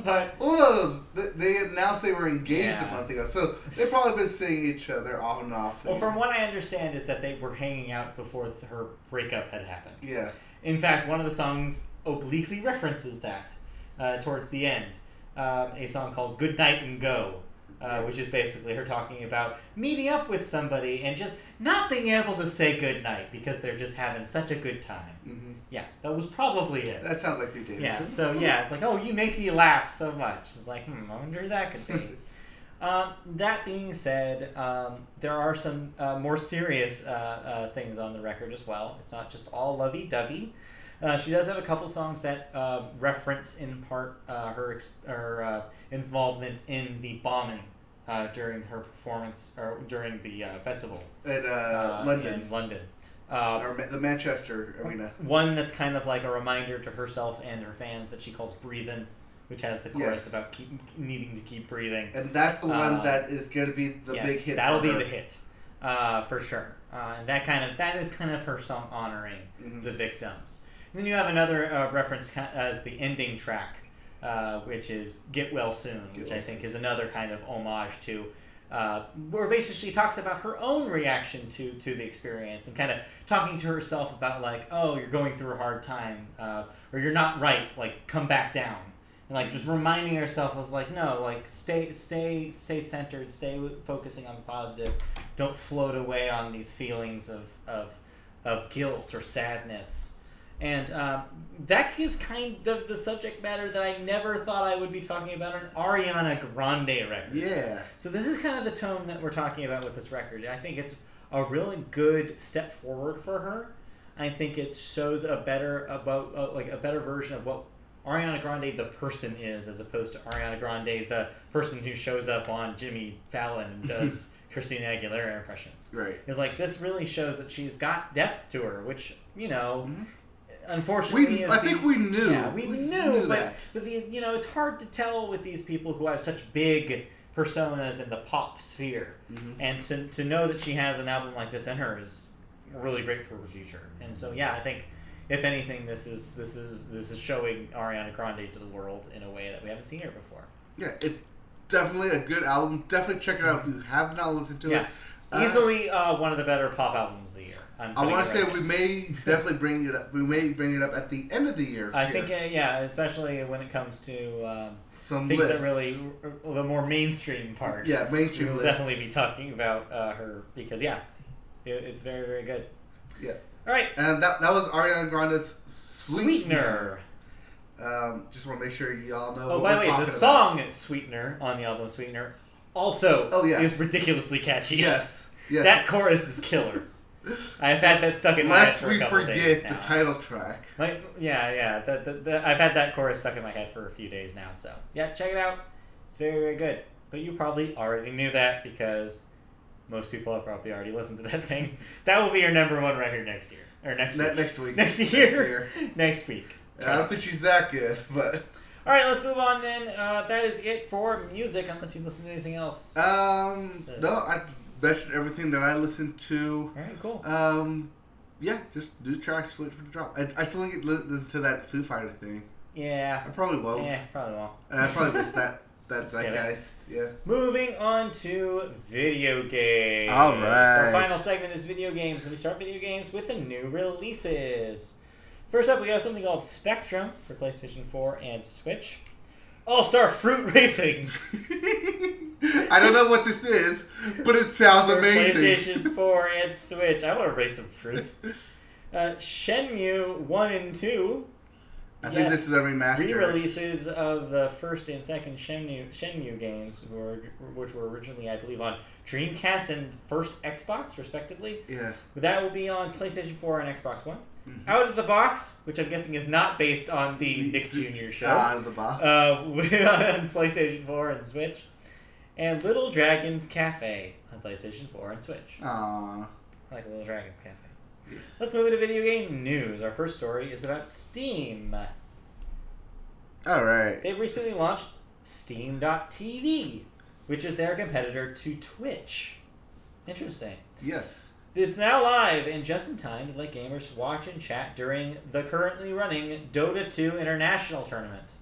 But well, no, they announced they were engaged a month ago, so they've probably been seeing each other off and off. Well, from what I understand is that they were hanging out before her breakup had happened. Yeah. In fact, one of the songs obliquely references that towards the end. A song called Good Night and Go, which is basically her talking about meeting up with somebody and just not being able to say good night because they're just having such a good time. Mm-hmm. Yeah, that was probably it. That sounds like Pete Davidson. Yeah, so yeah, it's like, oh, you make me laugh so much. It's like, I wonder who that could be. That being said, there are some more serious things on the record as well. It's not just all lovey-dovey. She does have a couple songs that reference in part her involvement in the bombing during her performance or during the festival at London. In London. Or the Manchester Arena. One that's kind of like a reminder to herself and her fans that she calls "Breathin'," which has the chorus about needing to keep breathing. And that's the one that is going to be the big hit. That'll be the hit, for sure. And that is kind of her song honoring the victims. And then you have another reference as the ending track, which is "Get Well Soon," which I think is another kind of homage to. Where basically she talks about her own reaction to the experience and kind of talking to herself about like, oh, you're going through a hard time, or you're not right, like come back down, and like just reminding herself was like, no, like stay centered, stay focusing on the positive, don't float away on these feelings of guilt or sadness. And that is kind of the subject matter that I never thought I would be talking about an Ariana Grande record. Yeah. So this is kind of the tone that we're talking about with this record. I think it's a really good step forward for her. I think it shows a better version of what Ariana Grande the person is, as opposed to Ariana Grande the person who shows up on Jimmy Fallon and does Christina Aguilera impressions. Right. It's like this really shows that she's got depth to her, which unfortunately, I think we knew. Yeah, we knew that. But it's hard to tell with these people who have such big personas in the pop sphere, and to know that she has an album like this in her is really great for her future. And so, I think if anything, this is showing Ariana Grande to the world in a way that we haven't seen her before. Yeah, it's definitely a good album. Definitely check it out if you have not listened to it. Easily one of the better pop albums of the year. I want to say we may definitely bring it up. We may bring it up at the end of the year. I think, especially when it comes to some things lists. that really, the more mainstream parts. Yeah, mainstream We'll lists. definitely be talking about her because, it's very, very good. Yeah. All right. And that was Ariana Grande's Sweetener. Just want to make sure y'all know. Oh, by the way, the song Sweetener on the album Sweetener also is ridiculously catchy. Yes. That chorus is killer. I've had that stuck in my head for a couple of days now. Lest we forget the title track. I've had that chorus stuck in my head for a few days now. So check it out. It's very, very good. But you probably already knew that because most people have probably already listened to that thing. That will be your number one record next year or next week. Next week. Next year. Next week. I don't think she's that good, but. All right, let's move on then. That is it for music, unless you listen to anything else. No, I mentioned everything that I listened to. All right, cool. Just new tracks, wait for the drop. I still didn't listen to that Foo Fighter thing. Yeah. I probably won't. Yeah, probably won't. I probably missed that zeitgeist. Yeah. Moving on to video games. All right. Our final segment is video games, and we start video games with the new releases. First up, we have something called Spectrum for PlayStation 4 and Switch. All-Star Fruit Racing. I don't know what this is, but it sounds amazing. PlayStation 4 and Switch. I want to race some fruit. Shenmue 1 and 2 I think this is a remaster. Re-releases of the first and second Shenmue games, which were originally, I believe, on Dreamcast and first Xbox, respectively. Yeah. But that will be on PlayStation 4 and Xbox One. Mm-hmm. Out of the Box, which I'm guessing is not based on the Nick Jr. show. Out of the Box. On PlayStation 4 and Switch. And Little Dragon's Cafe on PlayStation 4 and Switch. Aww. I like Little Dragon's Cafe. Yes. Let's move into video game news. Our first story is about Steam. Alright. They've recently launched Steam.tv, which is their competitor to Twitch. Interesting. Yes. It's now live and just in time to let gamers watch and chat during the currently running Dota 2 International Tournament.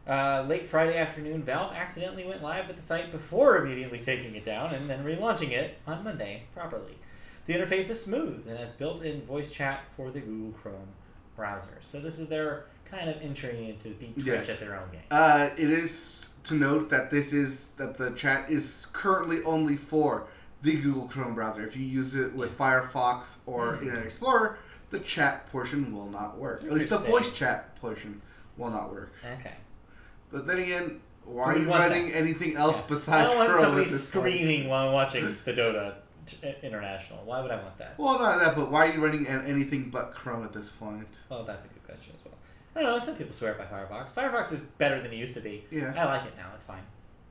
Late Friday afternoon, Valve accidentally went live with the site before immediately taking it down and then relaunching it on Monday properly. The interface is smooth and has built-in voice chat for the Google Chrome browser. So this is their kind of entry into beat Twitch at their own game. It is to note that the chat is currently only for the Google Chrome browser. If you use it with Firefox or Internet Explorer, the chat portion will not work. At least the voice chat portion will not work. Okay. But then again, why are you running anything else besides Chrome? I don't want somebody screaming while I'm watching the Dota International. Why would I want that? Well, not that, but why are you running anything but Chrome at this point? Well, that's a good question as well. I don't know. Some people swear by Firefox. Firefox is better than it used to be. Yeah. I like it now. It's fine.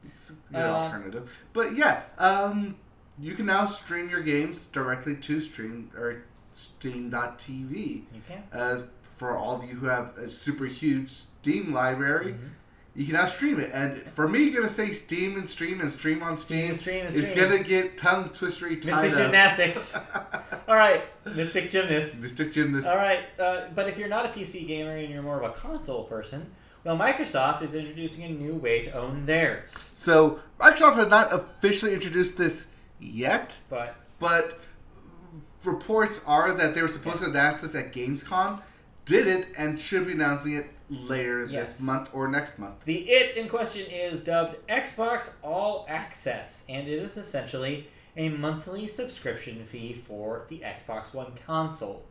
It's a good alternative. But yeah, you can now stream your games directly to Steam.tv. You can. For all of you who have a super huge Steam library, you can now stream it. And for me, you're going to say Steam on Steam is going to get tongue twistery tied Mystic Gymnastics. All right. Mystic Gymnasts. Mystic Gymnasts. All right. But if you're not a PC gamer and you're more of a console person, well, Microsoft is introducing a new way to own theirs. So, Microsoft has not officially introduced this yet. But reports are that they were supposed to announce this at Gamescom, did it, and should be announcing it later this month or next month. The it in question is dubbed Xbox All Access, and it is essentially a monthly subscription fee for the Xbox One console.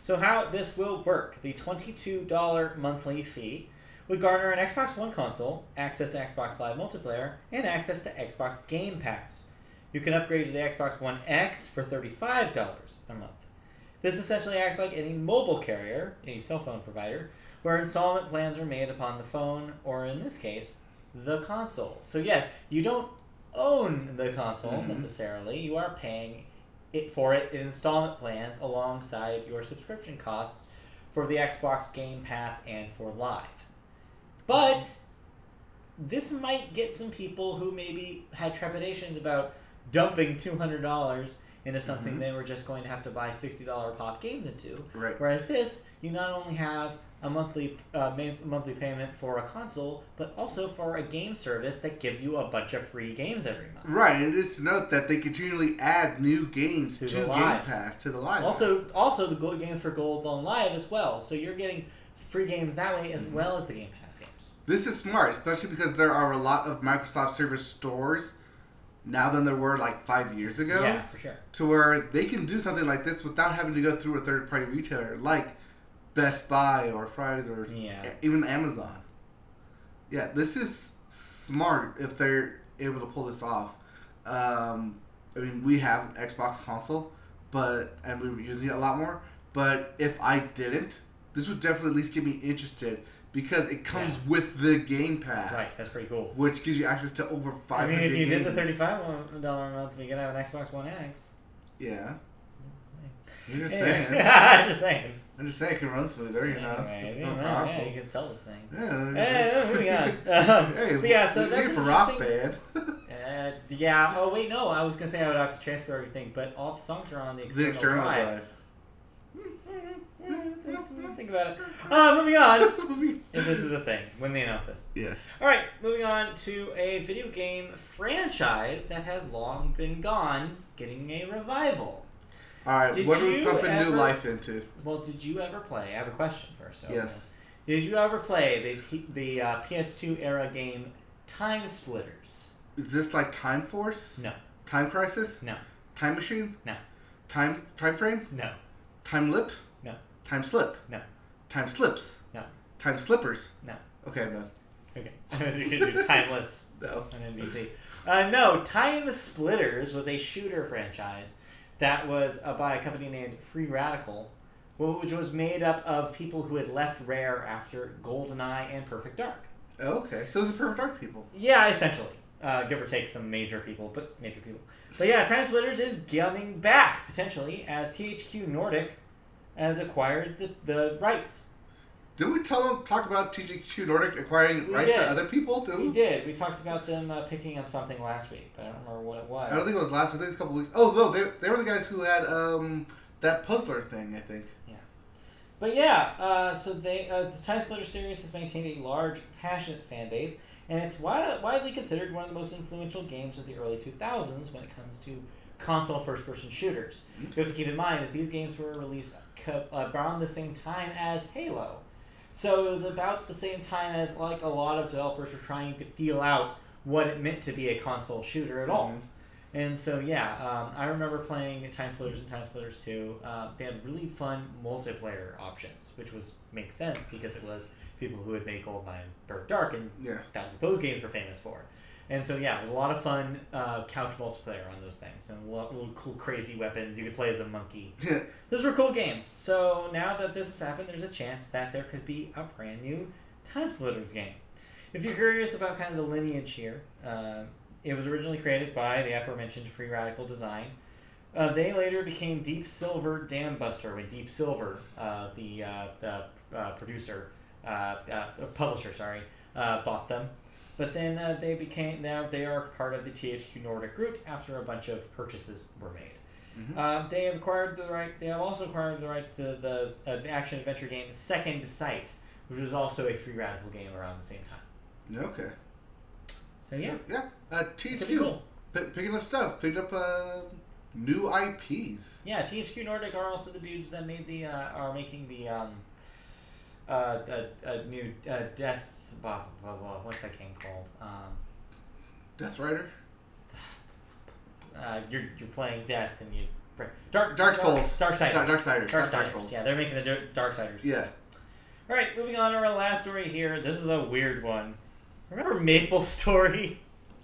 So how this will work, the $22 monthly fee would garner an Xbox One console, access to Xbox Live Multiplayer, and access to Xbox Game Pass. You can upgrade to the Xbox One X for $35 a month. This essentially acts like any mobile carrier, any cell phone provider, where installment plans are made upon the phone, or in this case, the console. So yes, you don't own the console necessarily. You are paying for it in installment plans alongside your subscription costs for the Xbox Game Pass and for Live. But this might get some people who maybe had trepidations about dumping $200 into something they were just going to have to buy $60 pop games into. Right. Whereas this, you not only have a monthly payment for a console, but also for a game service that gives you a bunch of free games every month. Right, and just note that they continually add new games to Game Pass, to the Live. Also the games for Gold on Live as well, so you're getting free games that way as well as the Game Pass games. This is smart, especially because there are a lot of Microsoft service stores now than there were like 5 years ago. Yeah, for sure. To where they can do something like this without having to go through a third-party retailer like Best Buy or Fry's or even Amazon. Yeah, this is smart if they're able to pull this off. I mean, we have an Xbox console, and we were using it a lot more. But if I didn't, this would definitely at least get me interested because it comes with the Game Pass. Right, that's pretty cool. Which gives you access to over 500 games. I mean, if you did the $35 a month, we could have an Xbox One X. Yeah. You're just saying. I'm just saying. I'm just saying it can run smoother, you know. It's more powerful. Yeah, you can sell this thing. Yeah. Hey, moving on. Hey, yeah, so that's for Rock Band. Yeah. Oh, wait, no. I was going to say I would have to transfer everything, but all the songs are on the external drive. Think about it. Moving on. If this is a thing, when they announce this. Yes. All right, moving on to a video game franchise that has long been gone, getting a revival. All right, what are we pumping new life into? Well, did you ever play? I have a question first. Yes. Did you ever play the PS2 era game Time Splitters? Is this like Time Force? No. Time Crisis? No. Time Machine? No. Time Frame? No. Time Lip? No. Time Slip? No. Time Slips? No. Time Slippers. No. Okay, I'm done. Okay. Because you're timeless. No. On NBC. No, Time Splitters was a shooter franchise that was by a company named Free Radical, which was made up of people who had left Rare after GoldenEye and Perfect Dark. Okay, so those are Perfect Dark people. Yeah, essentially. Give or take some major people. But yeah, Time Splitters is coming back, potentially, as THQ Nordic has acquired the rights. Did we talk about THQ Nordic acquiring rights to other people, too? We did. We talked about them picking up something last week, but I don't remember what it was. I don't think it was last week. I think it was a couple weeks. Oh, no, they were the guys who had that Puzzler thing, I think. Yeah. But yeah, so the Time Splitter series has maintained a large, passionate fan base, and it's widely considered one of the most influential games of the early 2000s when it comes to console first-person shooters. You have to keep in mind that these games were released around the same time as Halo. So it was about the same time as like a lot of developers were trying to feel out what it meant to be a console shooter at all. And so yeah, I remember playing Time Splitters and Time Splitters 2. They had really fun multiplayer options, which makes sense because it was people who had made GoldenEye and Perfect Dark, and that's what those games were famous for. And so yeah, it was a lot of fun couch multiplayer on those things, and little cool crazy weapons. You could play as a monkey. Those were cool games. So now that this has happened, there's a chance that there could be a brand new Time Splitters game. If you're curious about kind of the lineage here, it was originally created by the aforementioned Free Radical Design. They later became Deep Silver Dam Buster when Deep Silver, the publisher, bought them. But then they are part of the THQ Nordic group after a bunch of purchases were made. They have acquired the right. They have also acquired the rights to the action adventure game Second Sight, which was also a Free Radical game around the same time. Okay. So yeah. THQ cool. Picking up stuff, picked up new IPs. Yeah, THQ Nordic are also the dudes that made are making the new Death. What's that game called? Death Rider. You're playing Death and you Dark Souls. Darksiders. Darksiders. Yeah, they're making the Darksiders. Yeah. All right, moving on to our last story here. This is a weird one. Remember Maple Story?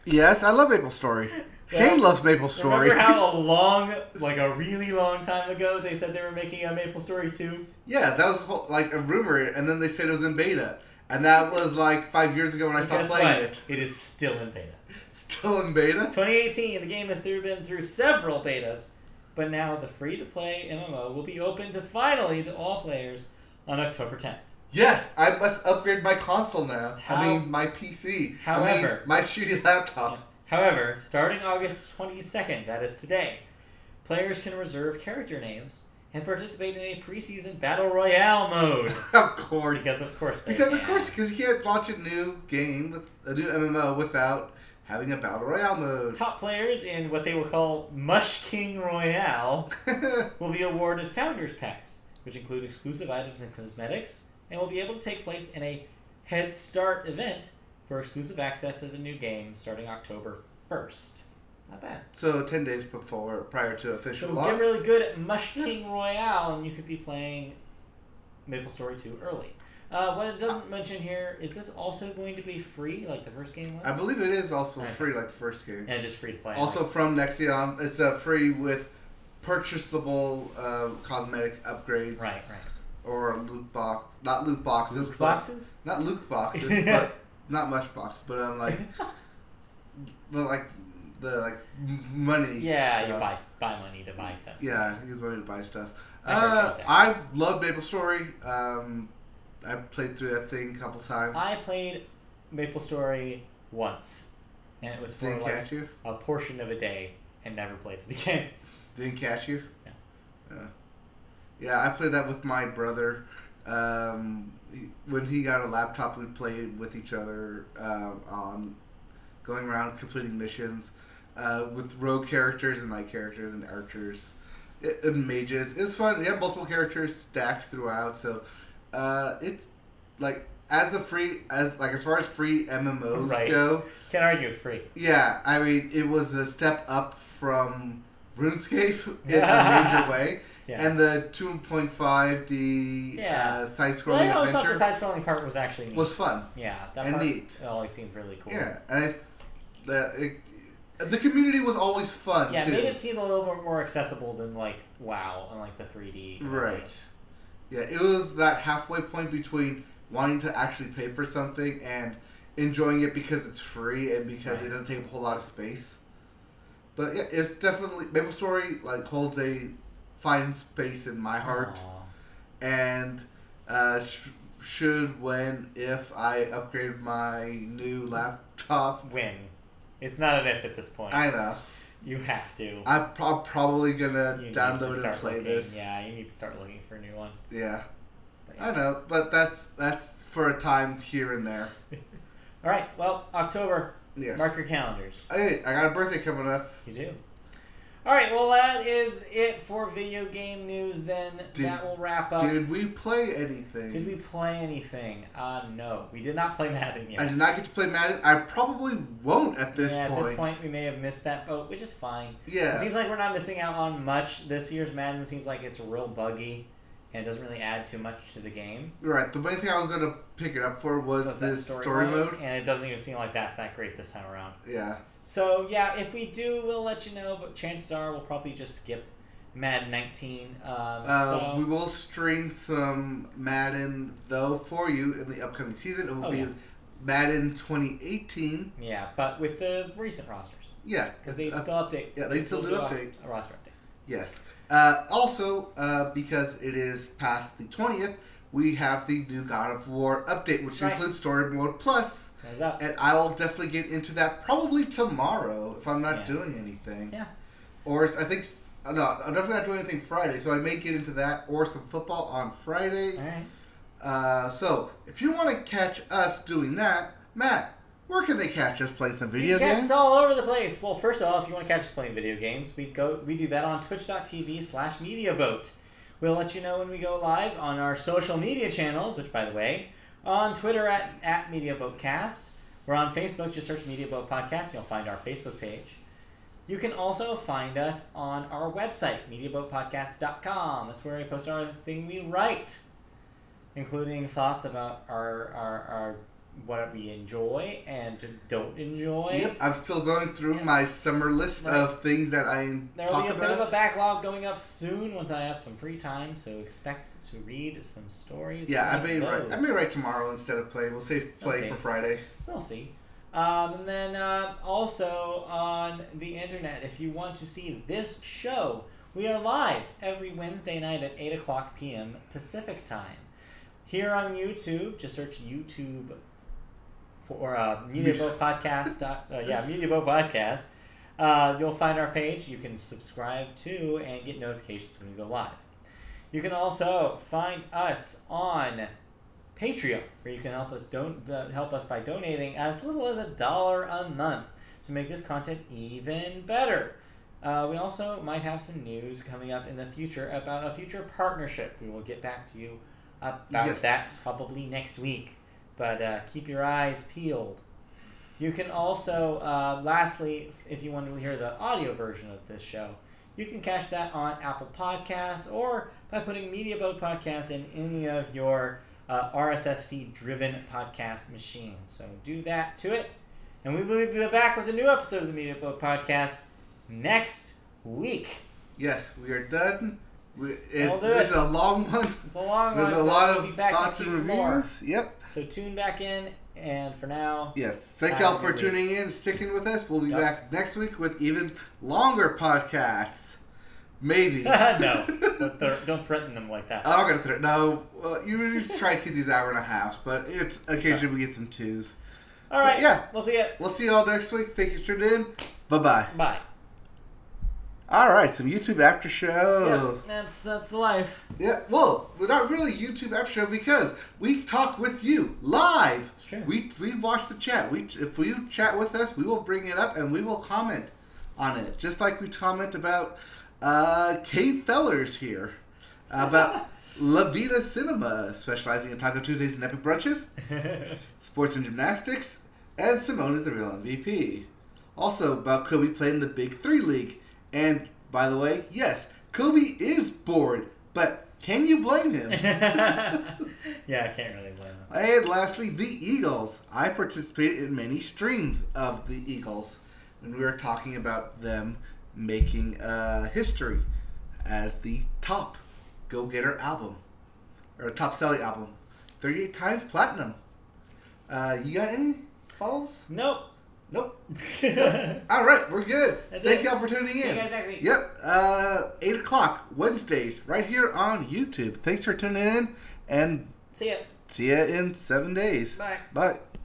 Yes, I love Maple Story. Shane loves Maple Story. Remember how a really long time ago, they said they were making a Maple Story 2? Yeah, that was like a rumor, and then they said it was in beta. And that was like 5 years ago when I stopped playing it. It is still in beta. Still in beta? 2018, the game has been through several betas, but now the free-to-play MMO will be open finally to all players on October 10th. Yes, I must upgrade my console now. My PC. However, my shitty laptop. However, starting August 22nd, that is today, players can reserve character names and participate in a preseason battle royale mode. Of course. Because of course because you can't launch a new game with a new MMO without having a battle royale mode. Top players in what they will call Mush King Royale will be awarded Founders Packs, which include exclusive items and cosmetics, and will be able to take place in a Head Start event for exclusive access to the new game starting October 1st. Not bad. So 10 days prior to official launch. So get really good at Mush King Royale, and you could be playing Maple Story 2 early. What it doesn't mention here, is this also going to be free like the first game was? I believe it is also free like the first game. And just free to play. Also from Nexion, it's free with purchasable cosmetic upgrades. Right. Or loot box, not loot boxes. Loot boxes? Not loot boxes, but not much boxes, but the money. Yeah, stuff. You buy money to buy stuff. Yeah, use money to buy stuff. I love Maple Story. I played through that thing a couple times. I played Maple Story once, and it was for a portion of a day, and never played it again. Didn't catch you? No. Yeah, I played that with my brother. When he got a laptop, we played with each other on going around completing missions with rogue characters and knight characters and archers and mages. It was fun. We have multiple characters stacked throughout, so it's like as far as free MMOs go. Can't argue with free. Yeah, I mean it was a step up from RuneScape in a major way. And the 2.5D side-scrolling I always thought the side-scrolling part was actually neat. Was fun. Yeah, that and part neat. always seemed really cool. Yeah, and the community was always fun, yeah, too. Yeah, it made it seem a little bit more accessible than, like, WoW and, like, the 3D. Right. Yeah, it was that halfway point between wanting to actually pay for something and enjoying it because it's free and because it doesn't take a whole lot of space. But yeah, it's definitely MapleStory like holds a fine space in my heart. Aww. And if I upgrade my new laptop. When? It's not an if at this point. I know. You have to. I'm probably gonna download and play this. Yeah, you need to start looking for a new one. Yeah. I know, but that's for a time here and there. All right. Well, October. Yes. Mark your calendars. Hey, I got a birthday coming up. You do. All right. Well, that is it for video game news. Then that will wrap up. Did we play anything? Did we play anything? No, we did not play Madden yet. I did not get to play Madden. I probably won't at this point. At this point, we may have missed that boat, which is fine. Yeah. It seems like we're not missing out on much. This year's Madden seems like it's real buggy. And it doesn't really add too much to the game. Right. The main thing I was going to pick it up for was this story mode. And it doesn't even seem like that great this time around. Yeah. So, yeah, if we do, we'll let you know. But chances are we'll probably just skip Madden 19. We will stream some Madden, though, for you in the upcoming season. It will be Madden 2018. Yeah, but with the recent rosters. Yeah. Because they still update. Yeah, they still do update. Roster updates. Yes. Also, because it is past the 20th, we have the new God of War update, which includes Story Mode Plus. And I will definitely get into that probably tomorrow if I'm not doing anything. Yeah. Or I think, no, I'm definitely not doing anything Friday, so I may get into that or some football on Friday. All right. So, if you want to catch us doing that, Matt, where can they catch us playing some video games? Catch us all over the place. Well, first of all, if you want to catch us playing video games, we do that on twitch.tv/MediaBoat. We'll let you know when we go live on our social media channels, which, by the way, on Twitter at MediaBoatCast. We're on Facebook. Just search MediaBoat Podcast, and you'll find our Facebook page. You can also find us on our website, MediaBoatPodcast.com. That's where we post everything we write, including thoughts about our what we enjoy and don't enjoy. Yep, I'm still going through my summer list of things that I talk about. There will be a bit of a backlog going up soon once I have some free time, so expect to read some stories. Yeah, I may write tomorrow instead of play. We'll save play for Friday. We'll see. And then also on the internet, if you want to see this show, we are live every Wednesday night at 8 o'clock p.m. Pacific time. Here on YouTube, just search YouTube for MediaBoat Podcast. MediaBoat Podcast. You'll find our page. You can subscribe to and get notifications when we go live. You can also find us on Patreon, where you can help us by donating as little as $1 a month to make this content even better. We also might have some news coming up in the future about a future partnership. We will get back to you about that probably next week. But keep your eyes peeled. You can also, lastly, if you want to hear the audio version of this show, you can catch that on Apple Podcasts or by putting MediaBoat Podcast in any of your RSS feed-driven podcast machines. So do that to it. And we will be back with a new episode of the MediaBoat Podcast next week. Yes, we are done. This is a long one. It's a long one. There's a lot of thoughts and reviews. Yep. So tune back in, and for now... Yes. Thank y'all for tuning in and sticking with us. We'll be back next week with even longer podcasts. Maybe. No. Don't threaten them like that. I'm not going to threaten. No. Well, you try to keep these hour and a half, but occasionally we get some twos. All right. But yeah. We'll see you. We'll see you all next week. Thank you for tuning in. Bye-bye. Bye. All right, some YouTube after show. Yeah, that's the life. Yeah, well, we're not really YouTube after show because we talk with you live. It's true. We watch the chat. If you chat with us, we will bring it up and we will comment on it, just like we comment about Kate Fellers here about La Vida Cinema, specializing in Taco Tuesdays and Epic Brunches, sports and gymnastics, and Simone is the real MVP. Also about Kobe playing the Big 3 League. And, by the way, yes, Kobe is bored, but can you blame him? Yeah, I can't really blame him. And lastly, the Eagles. I participated in many streams of the Eagles when we were talking about them making history as the top go-getter album, or top-selling album. 38 times platinum. You got any follows? Nope. All right, we're good. Thank y'all for tuning in. See you guys next week. Yep. 8 o'clock Wednesdays right here on YouTube. Thanks for tuning in, and see ya. See ya in 7 days. Bye. Bye.